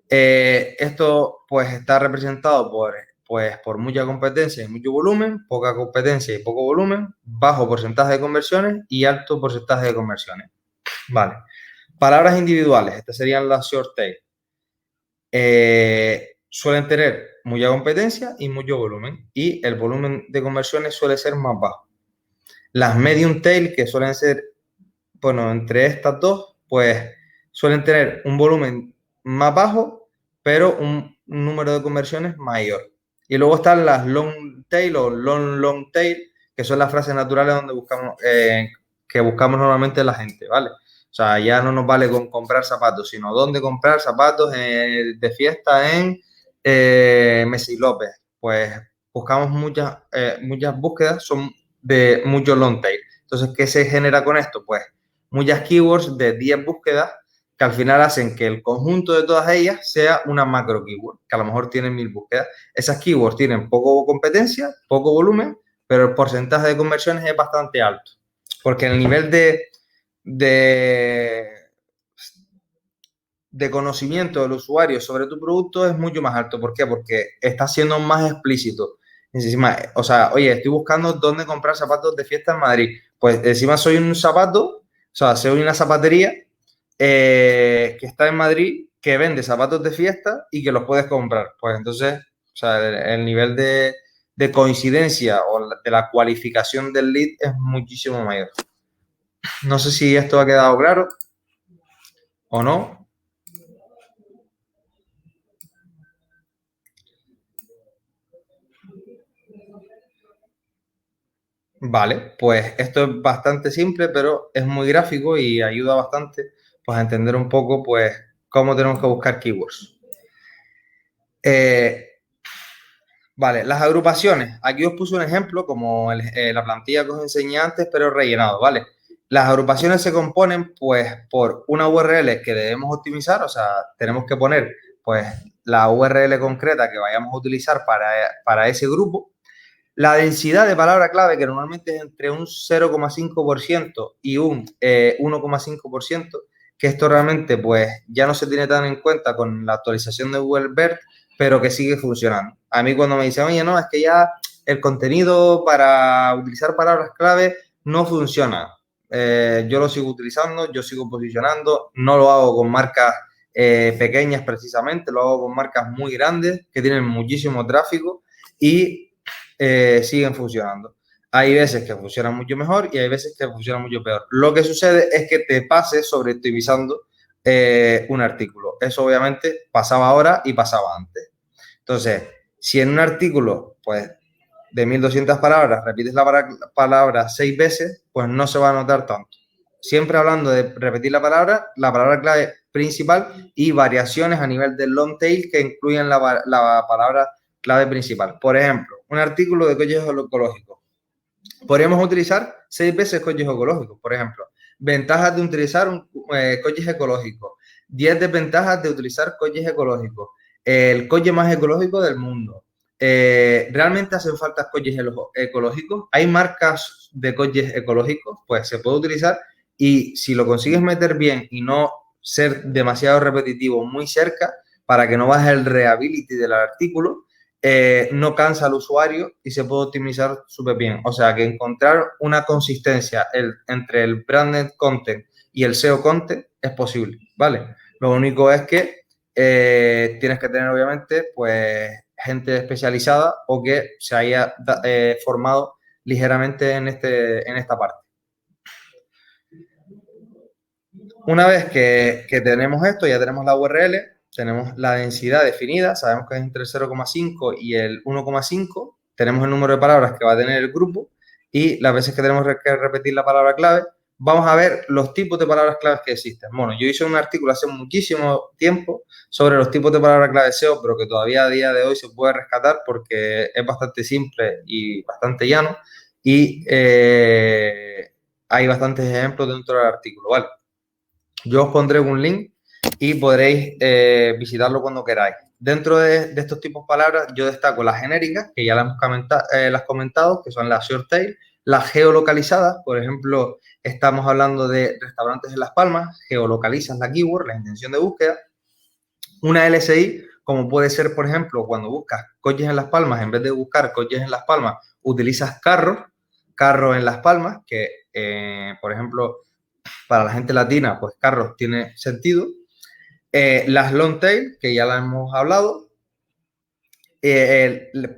Esto pues está representado por mucha competencia y mucho volumen, poca competencia y poco volumen, bajo porcentaje de conversiones y alto porcentaje de conversiones. Vale. Palabras individuales, estas serían las short tail. Suelen tener mucha competencia y mucho volumen, y el volumen de conversiones suele ser más bajo. Las medium tail, que suelen ser, bueno, entre estas dos, pues suelen tener un volumen más bajo, pero un número de conversiones mayor. Y luego están las long tail o long tail, que son las frases naturales donde que buscamos normalmente la gente, ¿vale? O sea, ya no nos vale con comprar zapatos, sino dónde comprar zapatos de fiesta en Messi López. Pues buscamos muchas búsquedas, son de mucho long tail. Entonces, ¿qué se genera con esto? Pues muchas keywords de 10 búsquedas que al final hacen que el conjunto de todas ellas sea una macro keyword, que a lo mejor tienen 1000 búsquedas. Esas keywords tienen poco competencia, poco volumen, pero el porcentaje de conversiones es bastante alto. Porque el nivel de conocimiento del usuario sobre tu producto es mucho más alto. ¿Por qué? Porque está siendo más explícito. Encima, o sea, oye, estoy buscando dónde comprar zapatos de fiesta en Madrid. Pues encima soy un zapato, o sea, soy una zapatería que está en Madrid, que vende zapatos de fiesta y que los puedes comprar. Pues entonces, o sea, el nivel de coincidencia o de la cualificación del lead es muchísimo mayor. No sé si esto ha quedado claro o no. Vale, pues esto es bastante simple, pero es muy gráfico y ayuda bastante pues, a entender un poco pues, cómo tenemos que buscar keywords. Vale, las agrupaciones. Aquí os puse un ejemplo como la plantilla que os enseñé antes, pero rellenado, ¿vale? Las agrupaciones se componen pues por una URL que debemos optimizar, o sea, tenemos que poner pues la URL concreta que vayamos a utilizar para ese grupo. La densidad de palabra clave, que normalmente es entre un 0,5% y un 1,5%, que esto realmente pues ya no se tiene tan en cuenta con la actualización de Google BERT, pero que sigue funcionando. A mí cuando me dicen, oye, no, es que ya el contenido para utilizar palabras clave no funciona. Yo lo sigo utilizando, yo sigo posicionando, no lo hago con marcas pequeñas precisamente, lo hago con marcas muy grandes que tienen muchísimo tráfico y siguen funcionando. Hay veces que funcionan mucho mejor y hay veces que funcionan mucho peor. Lo que sucede es que te pases sobreoptimizando un artículo. Eso obviamente pasaba ahora y pasaba antes. Entonces, si en un artículo, pues, de 1200 palabras repites la palabra 6 veces, pues no se va a notar tanto. siempre hablando de repetir la palabra clave principal y variaciones a nivel del long tail que incluyen la palabra clave principal. Por ejemplo, un artículo de coches ecológicos. Podríamos utilizar 6 veces coches ecológicos, por ejemplo. Ventajas de utilizar coches ecológicos. 10 desventajas de utilizar coches ecológicos. El coche más ecológico del mundo. ¿Realmente hacen falta coches ecológicos? ¿Hay marcas de coches ecológicos? Pues se puede utilizar y si lo consigues meter bien y no ser demasiado repetitivo muy cerca para que no baje el readability del artículo, no cansa al usuario y se puede optimizar súper bien. O sea que encontrar una consistencia entre el branded content y el SEO content es posible, ¿vale? Lo único es que tienes que tener obviamente pues gente especializada o que se haya formado ligeramente en esta parte. Una vez que tenemos esto, ya tenemos la URL, tenemos la densidad definida, sabemos que es entre el 0,5 y el 1,5, tenemos el número de palabras que va a tener el grupo y las veces que tenemos que repetir la palabra clave, vamos a ver los tipos de palabras claves que existen. Bueno, yo hice un artículo hace muchísimo tiempo sobre los tipos de palabras clave SEO, pero que todavía a día de hoy se puede rescatar porque es bastante simple y bastante llano y hay bastantes ejemplos dentro del artículo, ¿vale? Yo os pondré un link y podréis visitarlo cuando queráis. Dentro de estos tipos de palabras, yo destaco las genéricas, que ya las hemos comentado, que son las short tail, las geolocalizadas, por ejemplo, estamos hablando de restaurantes en Las Palmas, geolocalizas la keyword, la intención de búsqueda. Una LSI, como puede ser, por ejemplo, cuando buscas coches en Las Palmas, en vez de buscar coches en Las Palmas, utilizas carros en Las Palmas, que, por ejemplo, para la gente latina, pues carros tiene sentido. Las long tail, que ya las hemos hablado.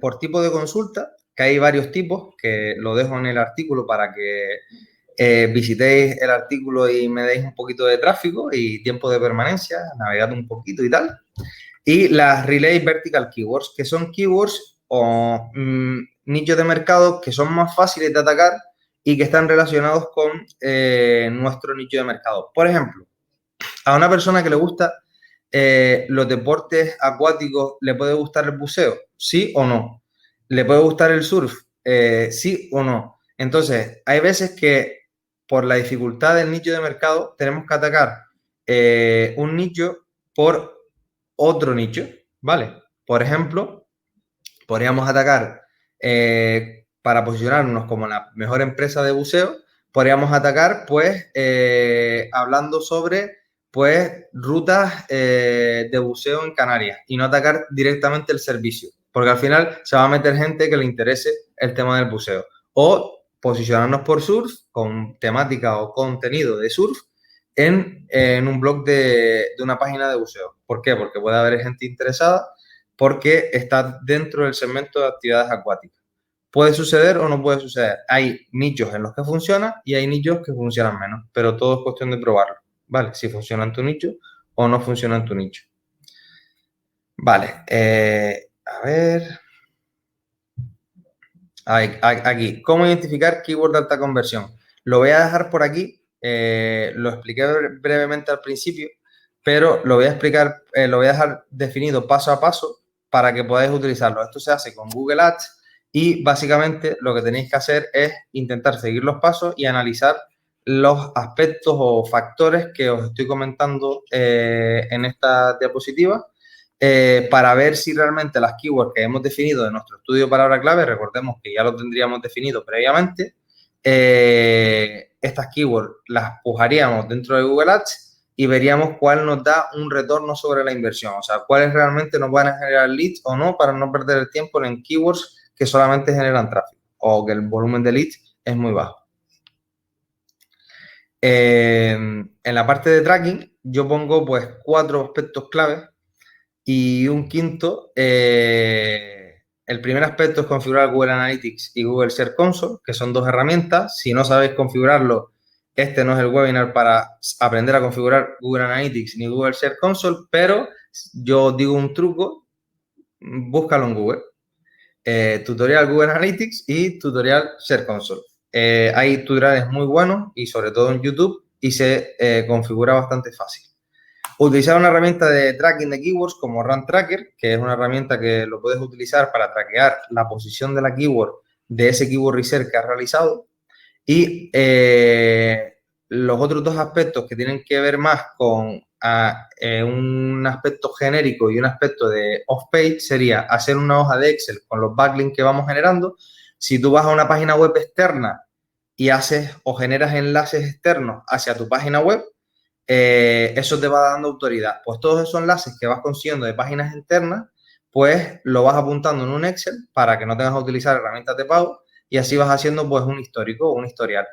Por tipo de consulta, que hay varios tipos, que lo dejo en el artículo para que visitéis el artículo y me deis un poquito de tráfico y tiempo de permanencia, navegad un poquito y tal. Y las Relay Vertical Keywords, que son keywords o nichos de mercado que son más fáciles de atacar y que están relacionados con nuestro nicho de mercado. Por ejemplo, a una persona que le gusta los deportes acuáticos, ¿le puede gustar el buceo? ¿Sí o no? ¿Le puede gustar el surf? ¿Sí o no? Entonces, hay veces que por la dificultad del nicho de mercado tenemos que atacar un nicho por otro nicho, ¿vale? Por ejemplo, podríamos atacar para posicionarnos como la mejor empresa de buceo, podríamos atacar pues hablando sobre pues rutas de buceo en Canarias y no atacar directamente el servicio, porque al final se va a meter gente que le interese el tema del buceo. O posicionarnos por surf con temática o contenido de surf en un blog de una página de buceo. ¿Por qué? Porque puede haber gente interesada porque está dentro del segmento de actividades acuáticas. ¿Puede suceder o no puede suceder? Hay nichos en los que funciona y hay nichos que funcionan menos, pero todo es cuestión de probarlo, ¿vale? Si funciona en tu nicho o no funciona en tu nicho. Vale, a ver. Aquí, ¿cómo identificar keyword de alta conversión? Lo voy a dejar por aquí, lo expliqué brevemente al principio, pero lo voy a explicar, lo voy a dejar definido paso a paso para que podáis utilizarlo. Esto se hace con Google Ads y básicamente lo que tenéis que hacer es intentar seguir los pasos y analizar los aspectos o factores que os estoy comentando en esta diapositiva para ver si realmente las keywords que hemos definido de nuestro estudio de palabra clave, recordemos que ya lo tendríamos definido previamente, estas keywords las pujaríamos dentro de Google Ads y veríamos cuál nos da un retorno sobre la inversión, o sea, cuáles realmente nos van a generar leads o no para no perder el tiempo en keywords que solamente generan tráfico o que el volumen de leads es muy bajo. En la parte de tracking yo pongo pues 4 aspectos claves y un quinto, el primer aspecto es configurar Google Analytics y Google Search Console, que son 2 herramientas. Si no sabéis configurarlo, este no es el webinar para aprender a configurar Google Analytics ni Google Search Console, pero yo os digo un truco, búscalo en Google. Tutorial Google Analytics y tutorial Search Console. Hay tutoriales muy buenos y sobre todo en YouTube y se configura bastante fácil. Utilizar una herramienta de tracking de keywords como Run Tracker, que es una herramienta que lo puedes utilizar para traquear la posición de la keyword de ese keyword research que has realizado. Y los otros dos aspectos que tienen que ver más con un aspecto genérico y un aspecto de off-page sería hacer una hoja de Excel con los backlinks que vamos generando. Si tú vas a una página web externa y haces o generas enlaces externos hacia tu página web, eso te va dando autoridad. Pues todos esos enlaces que vas consiguiendo de páginas internas, pues lo vas apuntando en un Excel para que no tengas que utilizar herramientas de pago y así vas haciendo pues un histórico, un historial.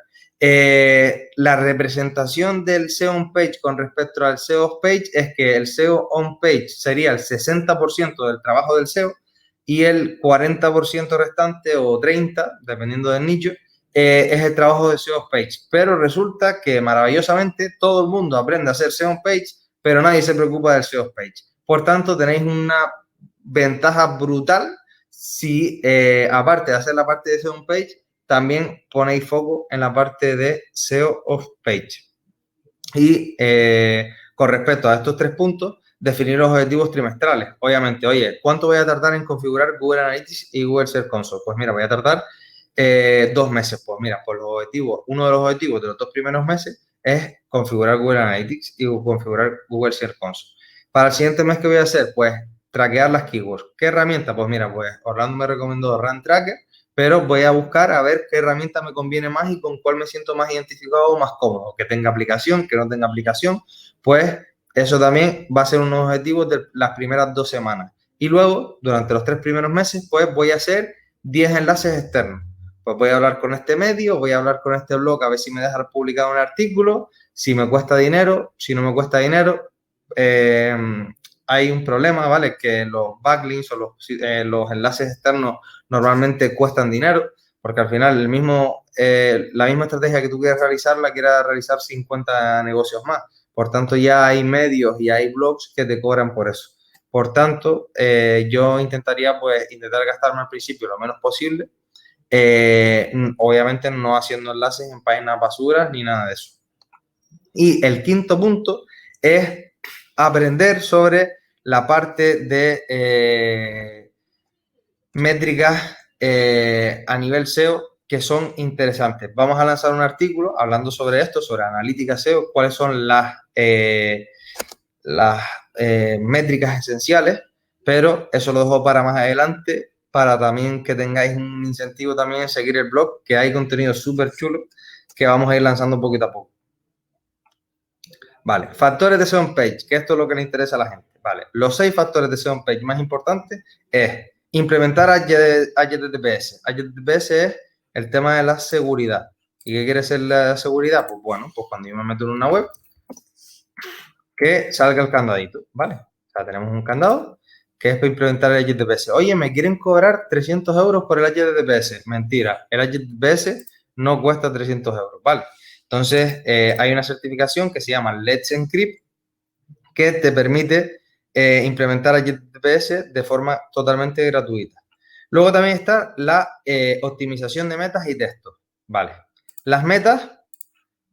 La representación del SEO on page con respecto al SEO off page es que el SEO on page sería el 60% del trabajo del SEO y el 40% restante o 30%, dependiendo del nicho, es el trabajo de SEO page. Pero resulta que maravillosamente todo el mundo aprende a hacer SEO page, pero nadie se preocupa del SEO page. Por tanto, tenéis una ventaja brutal si, aparte de hacer la parte de SEO page, también ponéis foco en la parte de SEO off page. Y con respecto a estos 3 puntos, definir los objetivos trimestrales. Obviamente, oye, ¿cuánto voy a tardar en configurar Google Analytics y Google Search Console? Pues mira, voy a tardar 2 meses. Pues mira, por los objetivos, uno de los objetivos de los 2 primeros meses es configurar Google Analytics y configurar Google Search Console. Para el siguiente mes, ¿qué voy a hacer? Pues traquear las keywords. ¿Qué herramienta? Pues mira, pues Orlando me recomendó Run Tracker, pero voy a buscar a ver qué herramienta me conviene más y con cuál me siento más identificado o más cómodo, que tenga aplicación, que no tenga aplicación, pues eso también va a ser unos objetivos de las primeras 2 semanas. Y luego, durante los 3 primeros meses, pues voy a hacer 10 enlaces externos. Pues voy a hablar con este medio, voy a hablar con este blog a ver si me dejan publicar un artículo, si me cuesta dinero, si no me cuesta dinero. Hay un problema, ¿vale? Que los backlinks o los enlaces externos normalmente cuestan dinero, porque al final la misma estrategia que tú quieres realizar, la quieras realizar 50 negocios más. Por tanto, ya hay medios y hay blogs que te cobran por eso. Por tanto, yo intentaría, pues, intentar gastarme al principio lo menos posible, obviamente no haciendo enlaces en páginas basuras ni nada de eso. Y el quinto punto es aprender sobre la parte de métricas a nivel SEO que son interesantes. Vamos a lanzar un artículo hablando sobre esto, sobre analítica SEO, cuáles son las métricas esenciales, pero eso lo dejo para más adelante, para también que tengáis un incentivo también en seguir el blog, que hay contenido súper chulo que vamos a ir lanzando poquito a poco. Vale, factores de SEO page, que esto es lo que le interesa a la gente. Vale, los 6 factores de SEO page más importantes es implementar HTTPS. HTTPS es el tema de la seguridad. ¿Y qué quiere ser la seguridad? Pues bueno, pues cuando yo me meto en una web, que salga el candadito, ¿vale? O sea, tenemos un candado que es para implementar el HTTPS. Oye, me quieren cobrar 300 euros por el HTTPS. Mentira, el HTTPS no cuesta 300 euros, ¿vale? Entonces, hay una certificación que se llama Let's Encrypt que te permite implementar HTTPS de forma totalmente gratuita. Luego también está la optimización de metas y textos, ¿vale? Las metas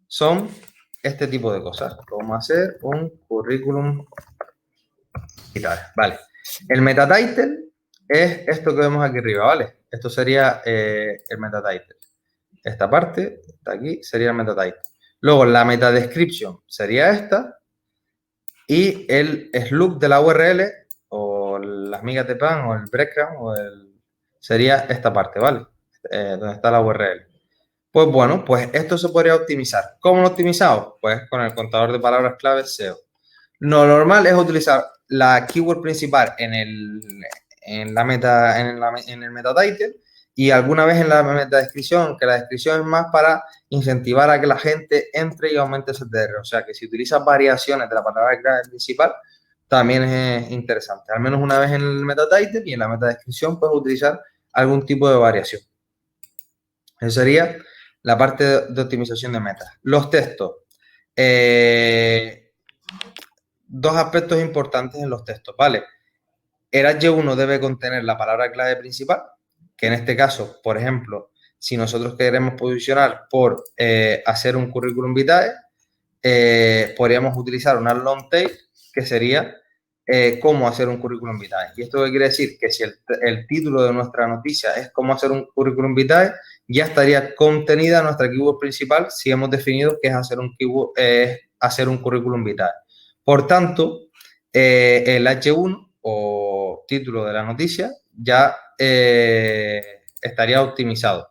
son este tipo de cosas. Vamos a hacer un currículum vitae, ¿vale? El meta title es esto que vemos aquí arriba, ¿vale? Esto sería el meta title. Esta parte, está aquí, sería el meta title. Luego la meta description sería esta y el slug de la URL o las migas de pan o el breadcrumb sería esta parte, ¿vale? Donde está la URL. Pues bueno, pues esto se podría optimizar. ¿Cómo lo optimizamos? Pues con el contador de palabras clave SEO. Lo normal es utilizar la keyword principal en el meta title y alguna vez en la meta descripción, que la descripción es más para incentivar a que la gente entre y aumente ese CTR. O sea que si utilizas variaciones de la palabra clave principal, también es interesante. Al menos una vez en el meta title y en la meta descripción puedes utilizar algún tipo de variación. Esa sería la parte de optimización de metas. Los textos. Dos aspectos importantes en los textos, ¿vale? El H1 debe contener la palabra clave principal, que en este caso, por ejemplo, si nosotros queremos posicionar por hacer un currículum vitae, podríamos utilizar una long tail, que sería cómo hacer un currículum vitae. ¿Y esto qué quiere decir? Que si el título de nuestra noticia es cómo hacer un currículum vitae, ya estaría contenida nuestra keyword principal si hemos definido que es hacer un currículum vitae. Por tanto, el H1 o título de la noticia ya estaría optimizado.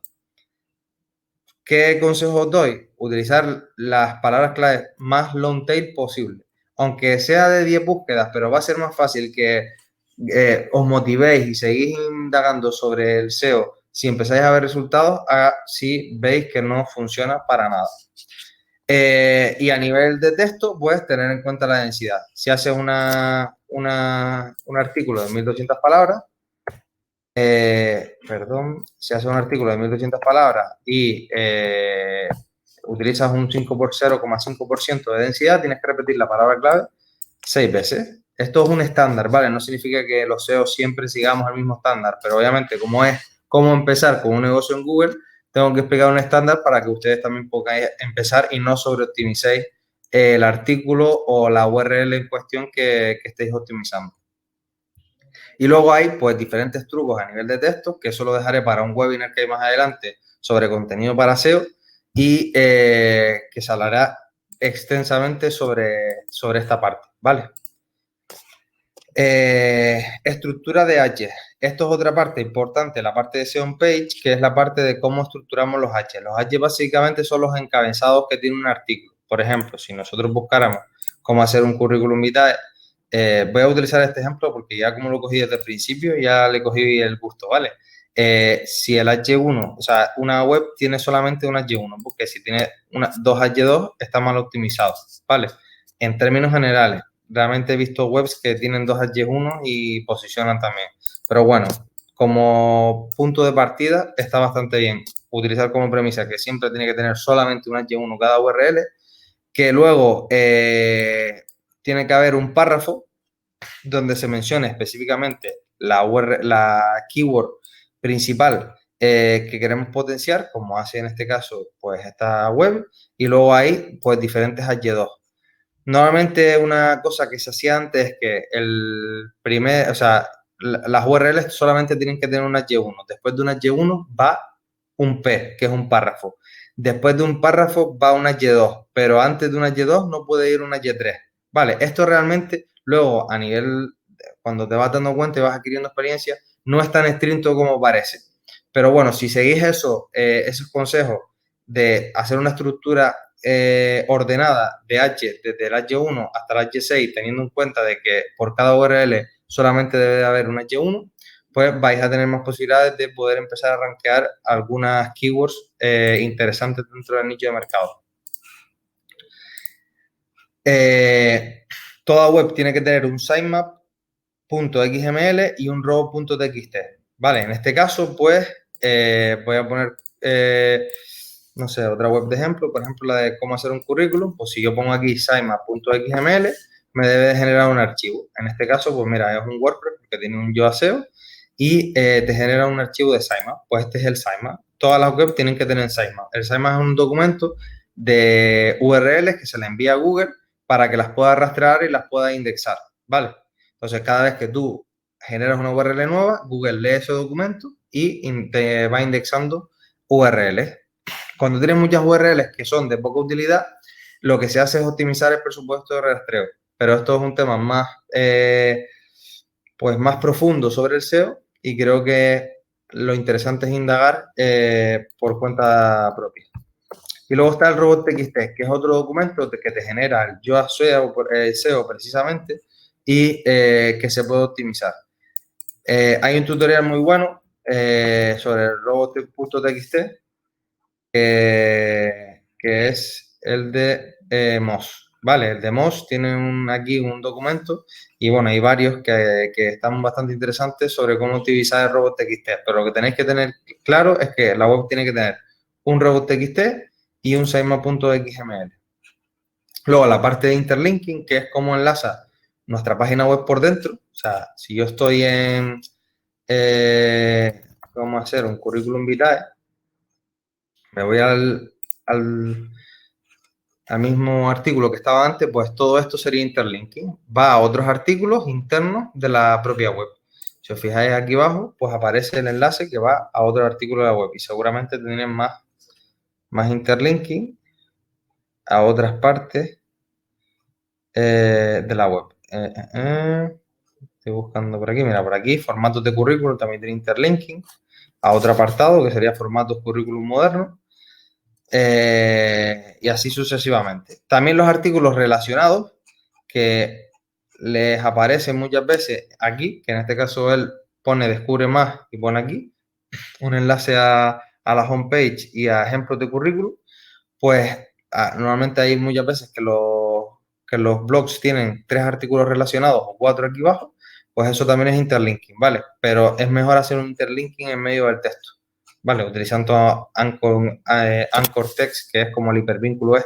¿Qué consejo os doy? Utilizar las palabras clave más long tail posible. Aunque sea de 10 búsquedas, pero va a ser más fácil que os motivéis y seguís indagando sobre el SEO si empezáis a ver resultados, si veis que no funciona para nada. Y a nivel de texto, pues tener en cuenta la densidad. Si haces un artículo de 1200 palabras, si haces un artículo de 1200 palabras y utilizas un 5 por 0,5% de densidad, tienes que repetir la palabra clave 6 veces. Esto es un estándar, ¿vale? No significa que los SEO siempre sigamos el mismo estándar, pero obviamente como es cómo empezar con un negocio en Google, tengo que explicar un estándar para que ustedes también puedan empezar y no sobreoptimicéis el artículo o la URL en cuestión que estéis optimizando. Y luego hay pues diferentes trucos a nivel de texto, que eso lo dejaré para un webinar que hay más adelante sobre contenido para SEO y que se hablará extensamente sobre esta parte, ¿vale? Estructura de H. Esto es otra parte importante, la parte de SEO on page, que es la parte de cómo estructuramos los H. Los H básicamente son los encabezados que tiene un artículo. Por ejemplo, si nosotros buscáramos cómo hacer un currículum vitae, voy a utilizar este ejemplo porque ya como lo cogí desde el principio, ya le cogí el gusto, ¿vale? Si el H1, o sea, una web tiene solamente un H1, porque si tiene dos H2 está mal optimizado, ¿vale? En términos generales, realmente he visto webs que tienen dos H1 y posicionan también. Pero bueno, como punto de partida está bastante bien utilizar como premisa que siempre tiene que tener solamente un H1 cada URL, que luego tiene que haber un párrafo donde se mencione específicamente la keyword principal que queremos potenciar, como hace en este caso pues esta web, y luego hay pues diferentes H2. Normalmente una cosa que se hacía antes es que o sea, las URLs solamente tienen que tener un H1. Después de un H1 va un P, que es un párrafo. Después de un párrafo va un H2, pero antes de un H2 no puede ir un H3. Vale, esto realmente luego a nivel, cuando te vas dando cuenta y vas adquiriendo experiencia, no es tan estricto como parece. Pero bueno, si seguís esos consejos de hacer una estructura ordenada de H desde el H1 hasta el H6, teniendo en cuenta de que por cada URL solamente debe de haber un H1, pues vais a tener más posibilidades de poder empezar a rankear algunas keywords interesantes dentro del nicho de mercado. Toda web tiene que tener un sitemap.xml y un row.txt. Vale, en este caso, pues voy a poner no sé, otra web de ejemplo, por ejemplo, la de cómo hacer un currículum, pues si yo pongo aquí sitemap.xml, me debe de generar un archivo. En este caso, pues mira, es un WordPress que tiene un Yoast SEO y te genera un archivo de sitemap. Pues este es el sitemap. Todas las webs tienen que tener sitemap. El sitemap es un documento de URLs que se le envía a Google para que las pueda rastrear y las pueda indexar, ¿vale? Entonces, cada vez que tú generas una URL nueva, Google lee ese documento y te va indexando URLs. Cuando tienes muchas URLs que son de poca utilidad, lo que se hace es optimizar el presupuesto de rastreo. Pero esto es un tema pues más profundo sobre el SEO y creo que lo interesante es indagar por cuenta propia. Y luego está el robot TXT, que es otro documento que te genera el Yoast SEO precisamente y que se puede optimizar. Hay un tutorial muy bueno sobre el robot.txt que es el de Moz. Vale, el de Moz tiene aquí un documento y bueno, hay varios que están bastante interesantes sobre cómo utilizar el robot TXT, pero lo que tenéis que tener claro es que la web tiene que tener un robot TXT y un sitemap.xml. Luego la parte de interlinking, que es cómo enlaza nuestra página web por dentro. O sea, si yo estoy en cómo hacer un currículum vitae, me voy al mismo artículo que estaba antes, pues todo esto sería interlinking. Va a otros artículos internos de la propia web. Si os fijáis aquí abajo, pues aparece el enlace que va a otro artículo de la web y seguramente tendrían más interlinking a otras partes de la web. Estoy buscando por aquí, mira, por aquí, formatos de currículum, también tiene interlinking a otro apartado que sería formatos currículum moderno. Y así sucesivamente. También los artículos relacionados que les aparecen muchas veces aquí, que en este caso él pone descubre más y pone aquí un enlace a la homepage y a ejemplos de currículum, pues normalmente hay muchas veces que los blogs tienen 3 artículos relacionados o 4 aquí abajo, pues eso también es interlinking, ¿vale? Pero es mejor hacer un interlinking en medio del texto. ¿Vale? Utilizando Anchor Text, que es como el hipervínculo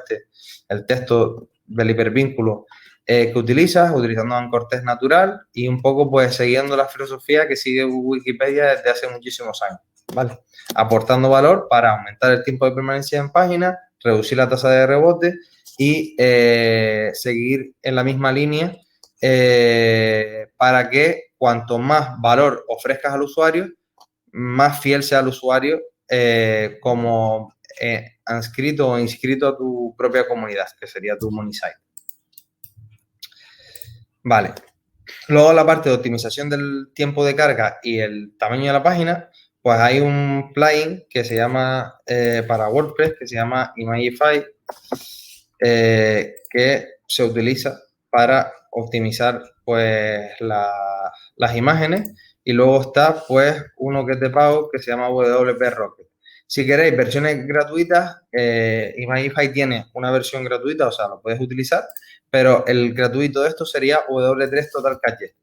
el texto del hipervínculo que utilizas, utilizando Anchor Text natural y un poco pues siguiendo la filosofía que sigue Wikipedia desde hace muchísimos años, ¿vale? Aportando valor para aumentar el tiempo de permanencia en página, reducir la tasa de rebote y seguir en la misma línea para que cuanto más valor ofrezcas al usuario, más fiel sea el usuario como adscrito o inscrito a tu propia comunidad, que sería tu Monisite. Vale. Luego la parte de optimización del tiempo de carga y el tamaño de la página, pues hay un plugin que se llama para WordPress, que se llama Imagify, que se utiliza para optimizar pues las imágenes, y luego está pues uno que es de pago que se llama WP Rocket. Si queréis versiones gratuitas, Imagify tiene una versión gratuita, o sea, lo puedes utilizar, pero el gratuito de esto sería W3 Total Cache.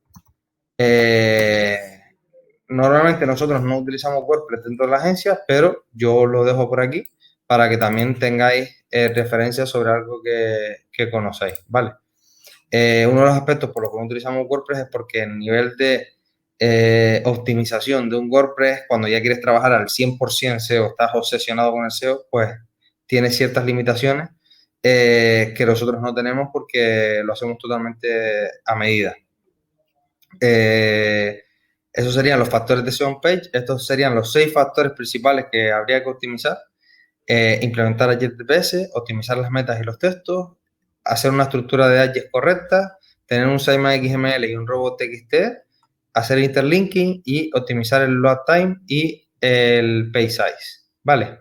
Normalmente nosotros no utilizamos WordPress dentro de la agencia, pero yo lo dejo por aquí para que también tengáis referencias sobre algo que conocéis, ¿vale? Uno de los aspectos por los que no utilizamos WordPress es porque el nivel de optimización de un WordPress, cuando ya quieres trabajar al 100% SEO, estás obsesionado con el SEO, pues tiene ciertas limitaciones que nosotros no tenemos porque lo hacemos totalmente a medida. Esos serían los factores de SEO on page. Estos serían los 6 factores principales que habría que optimizar. Implementar HTTPS, optimizar las metas y los textos, hacer una estructura de AJAX correcta, tener un sitemap XML y un robot TXT, hacer interlinking y optimizar el load time y el page size, ¿vale?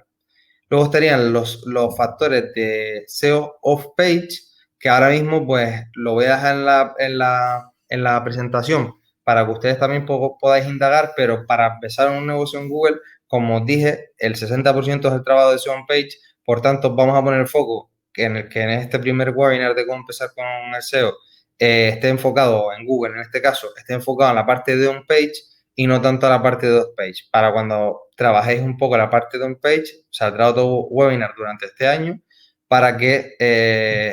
Luego estarían los factores de SEO off page, que ahora mismo pues lo voy a dejar en la presentación para que ustedes también podáis indagar, pero para empezar un negocio en Google, como os dije, el 60% es el trabajo de SEO on page, por tanto vamos a poner el foco en este primer webinar de cómo empezar con el SEO esté enfocado en Google, en este caso, esté enfocado en la parte de on page y no tanto a la parte de off page. Para cuando trabajéis un poco la parte de on page, saldrá otro webinar durante este año para que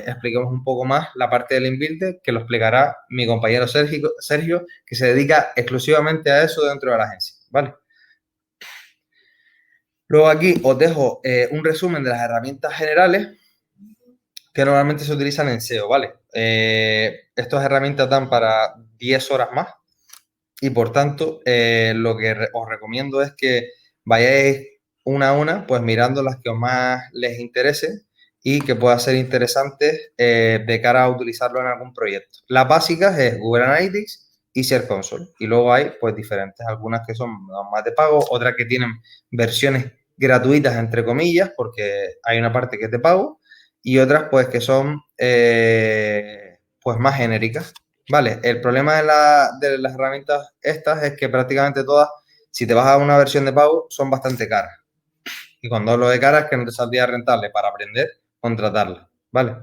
expliquemos un poco más la parte del inbuilder, que lo explicará mi compañero Sergio, que se dedica exclusivamente a eso dentro de la agencia, ¿vale? Luego aquí os dejo un resumen de las herramientas generales que normalmente se utilizan en SEO, ¿vale? Estas herramientas dan para 10 horas más y por tanto lo que os recomiendo es que vayáis una a una, pues mirando las que más les interese y que puedan ser interesantes de cara a utilizarlo en algún proyecto. Las básicas es Google Analytics y Search Console, y luego hay pues diferentes, algunas que son más de pago, otras que tienen versiones gratuitas entre comillas, porque hay una parte que es de pago, y otras pues que son pues más genéricas. Vale, el problema de las herramientas estas es que prácticamente todas, si te vas a una versión de pago, son bastante caras. Y cuando hablo de caras, es que no te saldría rentable para aprender, contratarlas, ¿vale?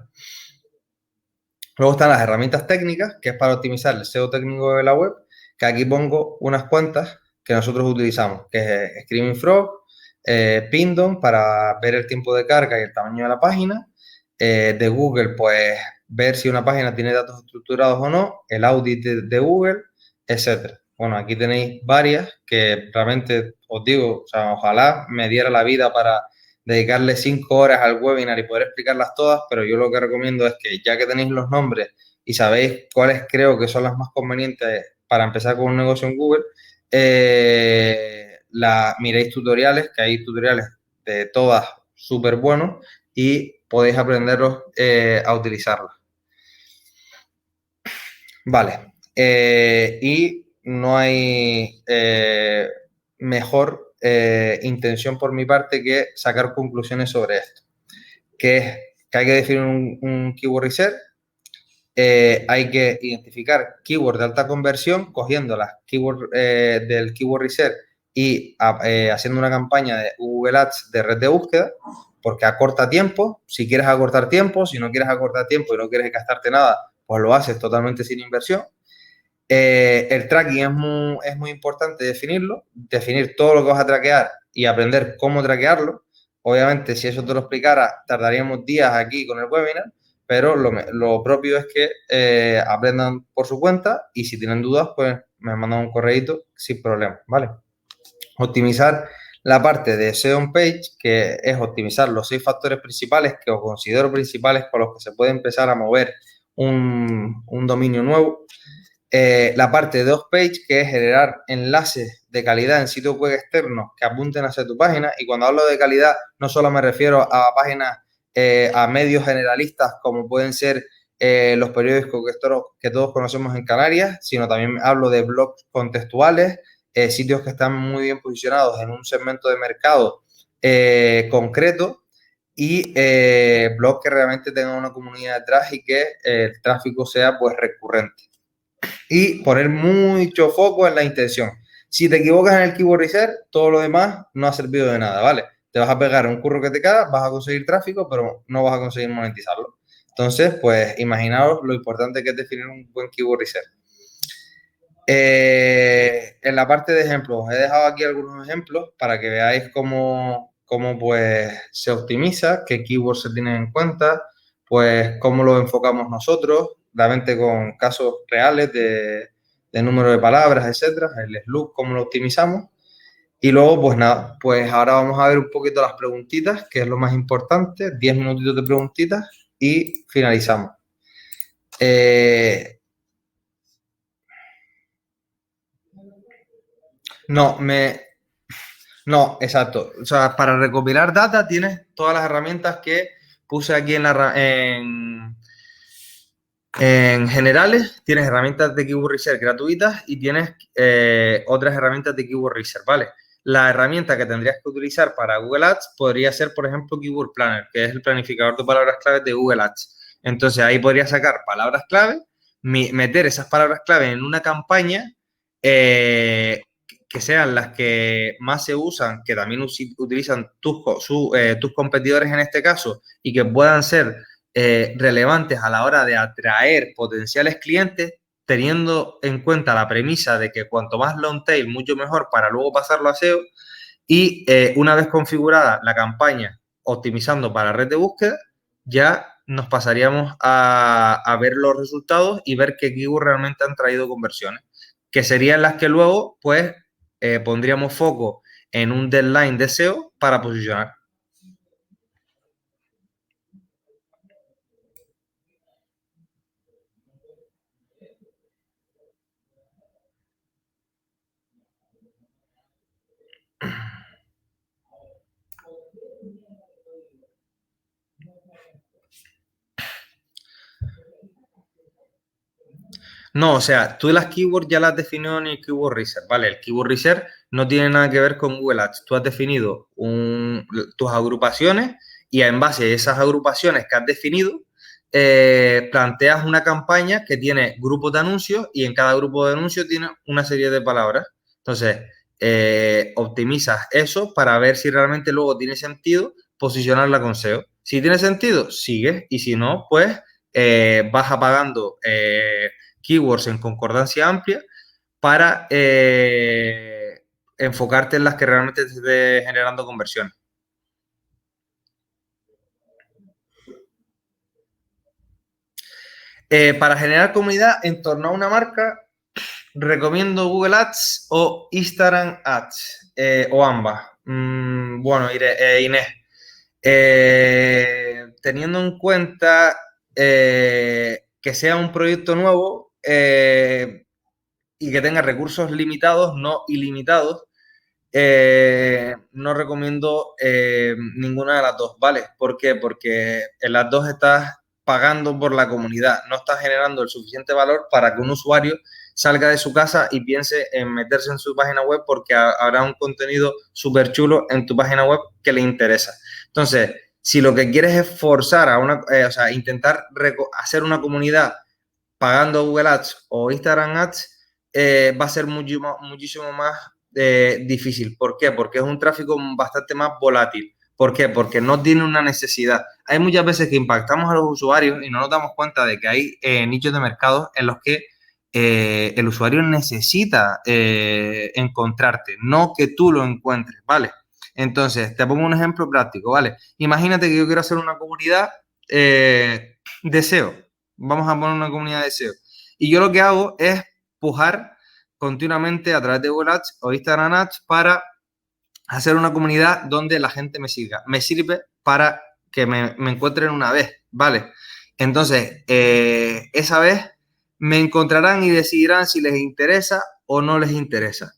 Luego están las herramientas técnicas, que es para optimizar el SEO técnico de la web, que aquí pongo unas cuantas que nosotros utilizamos, que es Screaming Frog, Pindom para ver el tiempo de carga y el tamaño de la página, de Google, pues ver si una página tiene datos estructurados o no, el audit de Google, etcétera. Bueno, aquí tenéis varias que realmente os digo, o sea, ojalá me diera la vida para dedicarle 5 horas al webinar y poder explicarlas todas, pero yo lo que recomiendo es que ya que tenéis los nombres y sabéis cuáles creo que son las más convenientes para empezar con un negocio en Google, miréis tutoriales, que hay tutoriales de todas súper buenos y podéis aprenderos a utilizarlos. Vale. Y no hay mejor intención por mi parte que sacar conclusiones sobre esto. Que es que hay que definir un keyword research, hay que identificar keywords de alta conversión, cogiendo las keywords del keyword research y haciendo una campaña de Google Ads de red de búsqueda, porque acorta tiempo. Si quieres acortar tiempo, si no quieres acortar tiempo y no quieres gastarte nada, pues lo haces totalmente sin inversión. El tracking es muy importante definirlo, definir todo lo que vas a traquear y aprender cómo traquearlo. Obviamente, si eso te lo explicara, tardaríamos días aquí con el webinar, pero lo propio es que aprendan por su cuenta y si tienen dudas, pues me mandan un correíto sin problema, ¿vale? Optimizar la parte de SEO on page, que es optimizar los 6 factores principales que os considero principales con los que se puede empezar a mover un dominio nuevo. La parte de off-page, que es generar enlaces de calidad en sitios web externos que apunten hacia tu página. Y cuando hablo de calidad, no solo me refiero a páginas, a medios generalistas como pueden ser los periódicos que todos conocemos en Canarias, sino también hablo de blogs contextuales, sitios que están muy bien posicionados en un segmento de mercado concreto y blogs que realmente tengan una comunidad detrás y que el tráfico sea pues recurrente. Y poner mucho foco en la intención. Si te equivocas en el keyword research, todo lo demás no ha servido de nada, ¿vale? Te vas a pegar un curro que te caga, vas a conseguir tráfico, pero no vas a conseguir monetizarlo. Entonces, pues imaginaos lo importante que es definir un buen keyword research. En la parte de ejemplos, he dejado aquí algunos ejemplos para que veáis cómo pues se optimiza, qué keywords se tienen en cuenta, pues cómo lo enfocamos nosotros, realmente con casos reales de número de palabras, etcétera, el slug, cómo lo optimizamos. Y luego, pues nada, pues ahora vamos a ver un poquito las preguntitas, que es lo más importante, 10 minutitos de preguntitas y finalizamos. No, exacto. O sea, para recopilar data tienes todas las herramientas que puse aquí en generales. Tienes herramientas de Keyword Research gratuitas y tienes otras herramientas de Keyword Research, ¿vale? La herramienta que tendrías que utilizar para Google Ads podría ser, por ejemplo, Keyword Planner, que es el planificador de palabras clave de Google Ads. Entonces, ahí podrías sacar palabras clave, meter esas palabras clave en una campaña que sean las que más se usan, que también utilizan tus competidores en este caso, y que puedan ser relevantes a la hora de atraer potenciales clientes, teniendo en cuenta la premisa de que cuanto más long tail, mucho mejor para luego pasarlo a SEO. Y una vez configurada la campaña optimizando para red de búsqueda, ya nos pasaríamos a ver los resultados y ver qué keywords realmente han traído conversiones, que serían las que luego pues pondríamos foco en un deadline de SEO para posicionar. No, o sea, tú las keywords ya las has definido en el Keyword Research, ¿vale? El Keyword Research no tiene nada que ver con Google Ads. Tú has definido tus agrupaciones y en base a esas agrupaciones que has definido, planteas una campaña que tiene grupos de anuncios y en cada grupo de anuncios tiene una serie de palabras. Entonces, optimizas eso para ver si realmente luego tiene sentido posicionarla con SEO. Si tiene sentido, sigues y si no, pues vas apagando keywords en concordancia amplia para enfocarte en las que realmente te esté generando conversiones. Para generar comunidad en torno a una marca, recomiendo Google Ads o Instagram Ads, o ambas. Bueno, Inés, Teniendo en cuenta que sea un proyecto nuevo y que tenga recursos limitados, no ilimitados, no recomiendo ninguna de las dos, ¿vale? ¿Por qué? Porque en las dos estás pagando por la comunidad, no estás generando el suficiente valor para que un usuario salga de su casa y piense en meterse en su página web porque habrá un contenido súper chulo en tu página web que le interesa. Entonces, si lo que quieres es forzar a una, o sea, intentar hacer una comunidad pagando Google Ads o Instagram Ads, va a ser muchísimo más difícil. ¿Por qué? Porque es un tráfico bastante más volátil. ¿Por qué? Porque no tiene una necesidad. Hay muchas veces que impactamos a los usuarios y no nos damos cuenta de que hay nichos de mercado en los que el usuario necesita encontrarte, no que tú lo encuentres, ¿vale? Entonces, te pongo un ejemplo práctico, ¿vale? Imagínate que yo quiero hacer una comunidad de SEO. Vamos a poner una comunidad de SEO. Y yo lo que hago es pujar continuamente a través de Google Ads o Instagram Ads para hacer una comunidad donde la gente me siga. Me sirve para que me encuentren una vez, ¿vale? Entonces, esa vez me encontrarán y decidirán si les interesa o no les interesa.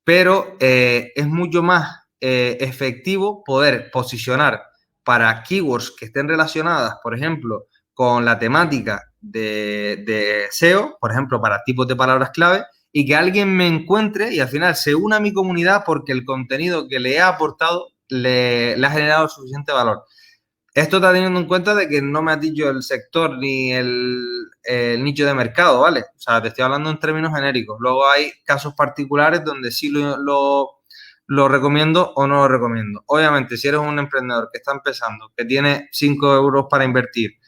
Pero es mucho más efectivo poder posicionar para keywords que estén relacionadas, por ejemplo, con la temática de SEO, por ejemplo, para tipos de palabras clave, y que alguien me encuentre y al final se una a mi comunidad porque el contenido que le he aportado le ha generado suficiente valor. Esto está teniendo en cuenta de que no me has dicho el sector ni el nicho de mercado, ¿vale? O sea, te estoy hablando en términos genéricos. Luego hay casos particulares donde sí lo recomiendo o no lo recomiendo. Obviamente, si eres un emprendedor que está empezando, que tiene 5 euros para invertir,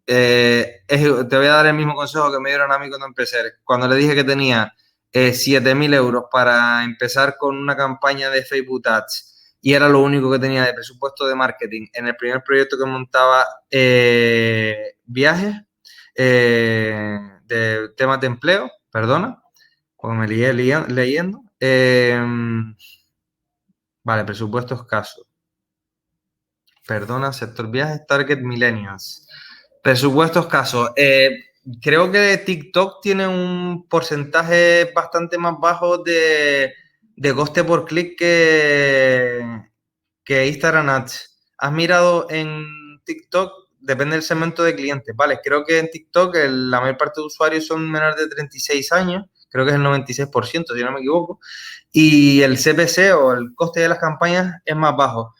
te voy a dar el mismo consejo que me dieron a mí cuando empecé. Cuando le dije que tenía 7.000 euros para empezar con una campaña de Facebook Ads y era lo único que tenía de presupuesto de marketing en el primer proyecto que montaba viajes, de temas de empleo, perdona, porque me lié leyendo. Vale, presupuesto escaso. Perdona, sector viajes, target millennials. Presupuesto escaso. Creo que TikTok tiene un porcentaje bastante más bajo de coste por clic que Instagram Ads. ¿Has mirado en TikTok? Depende del segmento de clientes, ¿vale? Creo que en TikTok la mayor parte de usuarios son menores de 36 años, creo que es el 96%, si no me equivoco, y el CPC o el coste de las campañas es más bajo.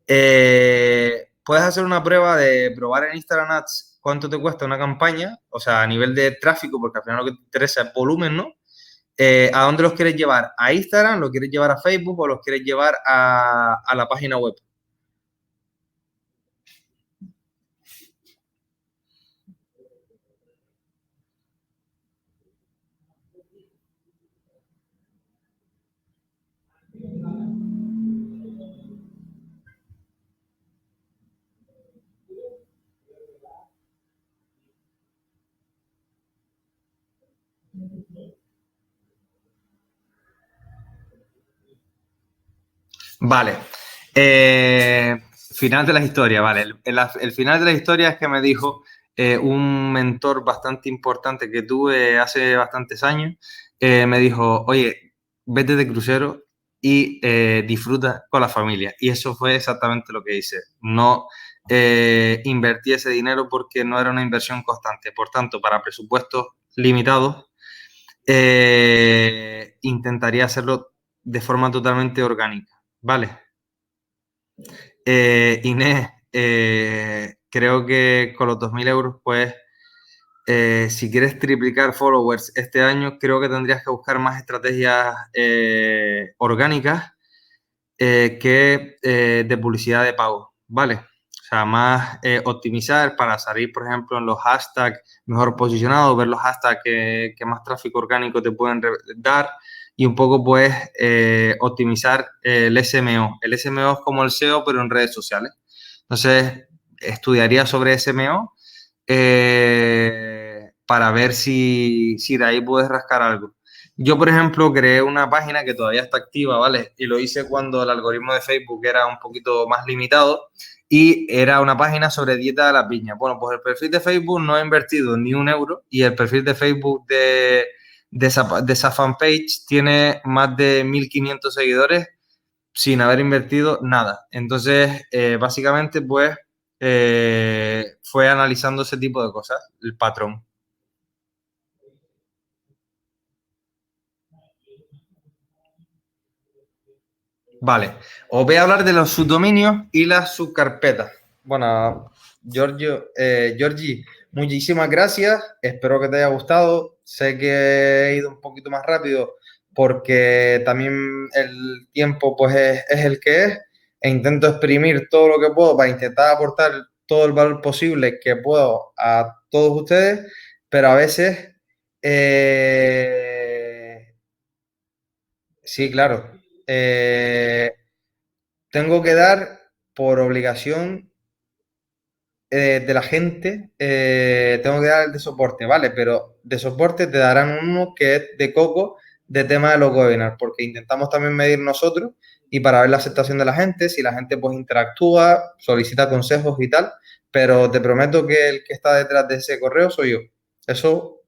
Puedes hacer una prueba de probar en Instagram Ads cuánto te cuesta una campaña, o sea, a nivel de tráfico, porque al final lo que te interesa es volumen, ¿no? ¿A dónde los quieres llevar? ¿A Instagram? ¿Lo quieres llevar a Facebook o los quieres llevar a la página web? Vale. Final de la historia, vale. El final de la historia es que me dijo un mentor bastante importante que tuve hace bastantes años, me dijo, oye, vete de crucero y disfruta con la familia. Y eso fue exactamente lo que hice. No invertí ese dinero porque no era una inversión constante. Por tanto, para presupuestos limitados, intentaría hacerlo de forma totalmente orgánica. Vale. Inés, creo que con los 2.000 euros, pues, si quieres triplicar followers este año, creo que tendrías que buscar más estrategias orgánicas que de publicidad de pago, ¿vale? O sea, más optimizar para salir, por ejemplo, en los hashtags mejor posicionados, ver los hashtags que más tráfico orgánico te pueden dar y un poco, pues, optimizar el SMO. El SMO es como el SEO, pero en redes sociales. Entonces, estudiaría sobre SMO para ver si de ahí puedes rascar algo. Yo, por ejemplo, creé una página que todavía está activa, ¿vale? Y lo hice cuando el algoritmo de Facebook era un poquito más limitado y era una página sobre dieta de la piña. Bueno, pues el perfil de Facebook no ha invertido ni un euro y el perfil de Facebook de esa fanpage tiene más de 1.500 seguidores sin haber invertido nada. Entonces, básicamente, pues, fue analizando ese tipo de cosas, el patrón. Vale, os voy a hablar de los subdominios y las subcarpetas. Bueno, Georgie, muchísimas gracias. Espero que te haya gustado. Sé que he ido un poquito más rápido porque también el tiempo pues es el que es e intento exprimir todo lo que puedo para intentar aportar todo el valor posible que puedo a todos ustedes, pero a veces sí, claro. Tengo que dar por obligación de la gente, tengo que dar el de soporte, ¿vale? Pero de soporte te darán uno que es de coco de tema de los webinars, porque intentamos también medir nosotros y para ver la aceptación de la gente, si la gente pues interactúa, solicita consejos y tal, pero te prometo que el que está detrás de ese correo soy yo. Eso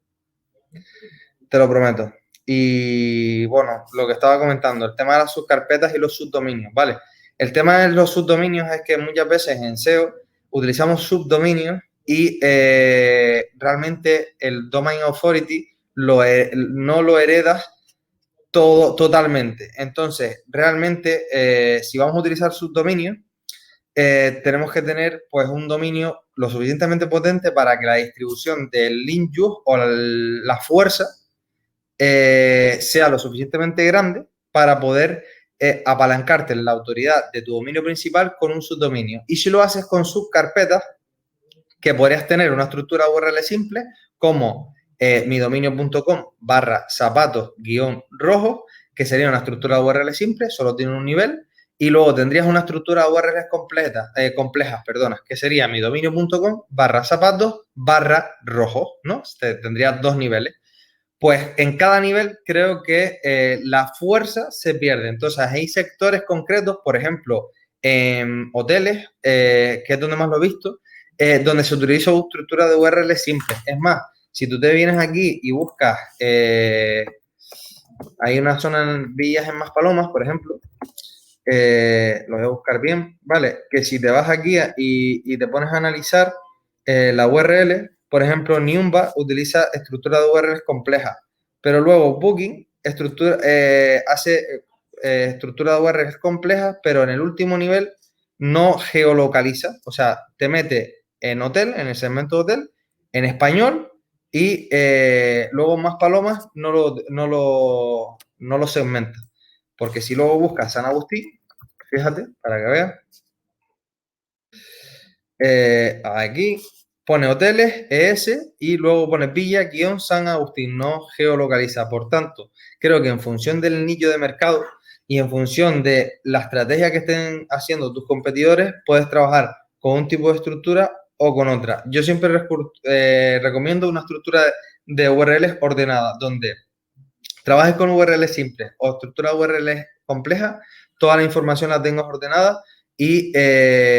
te lo prometo. Y bueno, lo que estaba comentando, el tema de las subcarpetas y los subdominios, ¿vale? El tema de los subdominios es que muchas veces en SEO utilizamos subdominios y realmente el Domain Authority no lo heredas todo totalmente. Entonces, realmente, si vamos a utilizar subdominios, tenemos que tener pues un dominio lo suficientemente potente para que la distribución del link juice o la fuerza sea lo suficientemente grande para poder apalancarte en la autoridad de tu dominio principal con un subdominio. Y si lo haces con subcarpetas, que podrías tener una estructura URL simple como midominio.com barra zapatos guión rojo, que sería una estructura URL simple, solo tiene un nivel, y luego tendrías una estructura URL complejas, perdona, que sería midominio.com barra zapatos barra rojo, ¿no? Tendrías dos niveles. Pues en cada nivel creo que la fuerza se pierde. Entonces hay sectores concretos, por ejemplo, en hoteles, que es donde más lo he visto, donde se utiliza una estructura de URL simple. Es más, si tú te vienes aquí y buscas, hay una zona en Villas en Maspalomas, por ejemplo, lo voy a buscar bien, ¿vale? Que si te vas aquí y te pones a analizar la URL, por ejemplo, Niumba utiliza estructura de URLs complejas, pero luego Booking hace estructura de URLs complejas, pero en el último nivel no geolocaliza, o sea, te mete en hotel, en el segmento hotel, en español y luego más palomas no lo segmenta. Porque si luego buscas San Agustín, fíjate, para que veas, aquí pone hoteles, ES, y luego pone Villa-San Agustín, no geolocaliza. Por tanto, creo que en función del nicho de mercado y en función de la estrategia que estén haciendo tus competidores, puedes trabajar con un tipo de estructura o con otra. Yo siempre recomiendo una estructura de URLs ordenada, donde trabajes con URLs simples o estructura de URLs complejas, toda la información la tengas ordenada y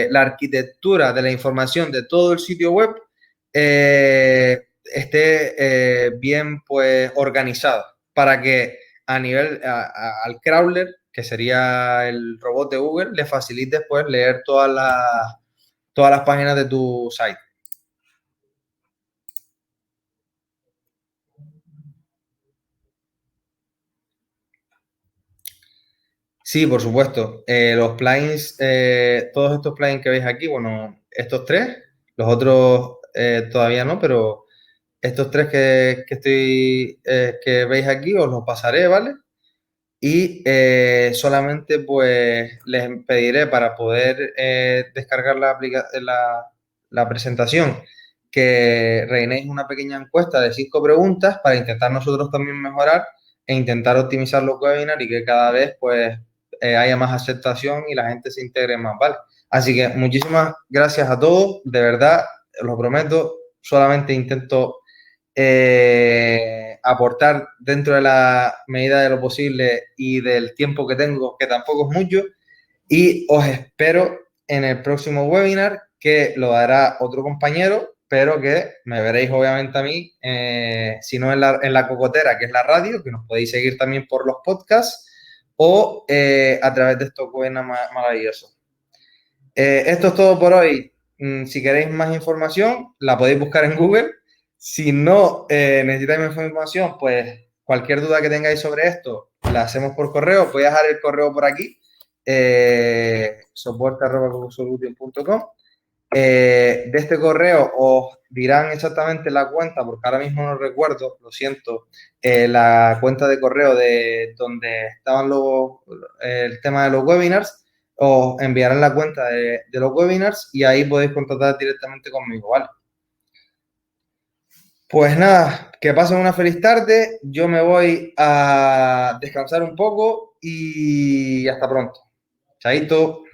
la arquitectura de la información de todo el sitio web esté bien pues organizada para que a nivel al crawler, que sería el robot de Google, le facilites pues leer todas las páginas de tu site. Sí, por supuesto. Los plugins, todos estos plugins que veis aquí, bueno, estos tres, los otros todavía no, pero estos tres que veis aquí os los pasaré, ¿vale? Y solamente pues les pediré para poder descargar la presentación que rellenéis una pequeña encuesta de 5 preguntas para intentar nosotros también mejorar e intentar optimizar los webinars y que cada vez pues haya más aceptación y la gente se integre más, ¿vale? Así que muchísimas gracias a todos, de verdad, os lo prometo, solamente intento aportar dentro de la medida de lo posible y del tiempo que tengo, que tampoco es mucho, y os espero en el próximo webinar, que lo dará otro compañero, pero que me veréis obviamente a mí, si no en la Cocotera, que es la radio, que nos podéis seguir también por los podcasts, o a través de estos webinars maravillosos. Esto es todo por hoy. Si queréis más información, la podéis buscar en Google. Si no necesitáis más información, pues cualquier duda que tengáis sobre esto, la hacemos por correo. Voy a dejar el correo por aquí, soporte@cocosolution.com. De este correo os dirán exactamente la cuenta, porque ahora mismo no recuerdo, lo siento, la cuenta de correo de donde estaban el tema de los webinars. Os enviarán la cuenta de los webinars y ahí podéis contactar directamente conmigo, ¿vale? Pues nada, que pasen una feliz tarde. Yo me voy a descansar un poco y hasta pronto. Chaito.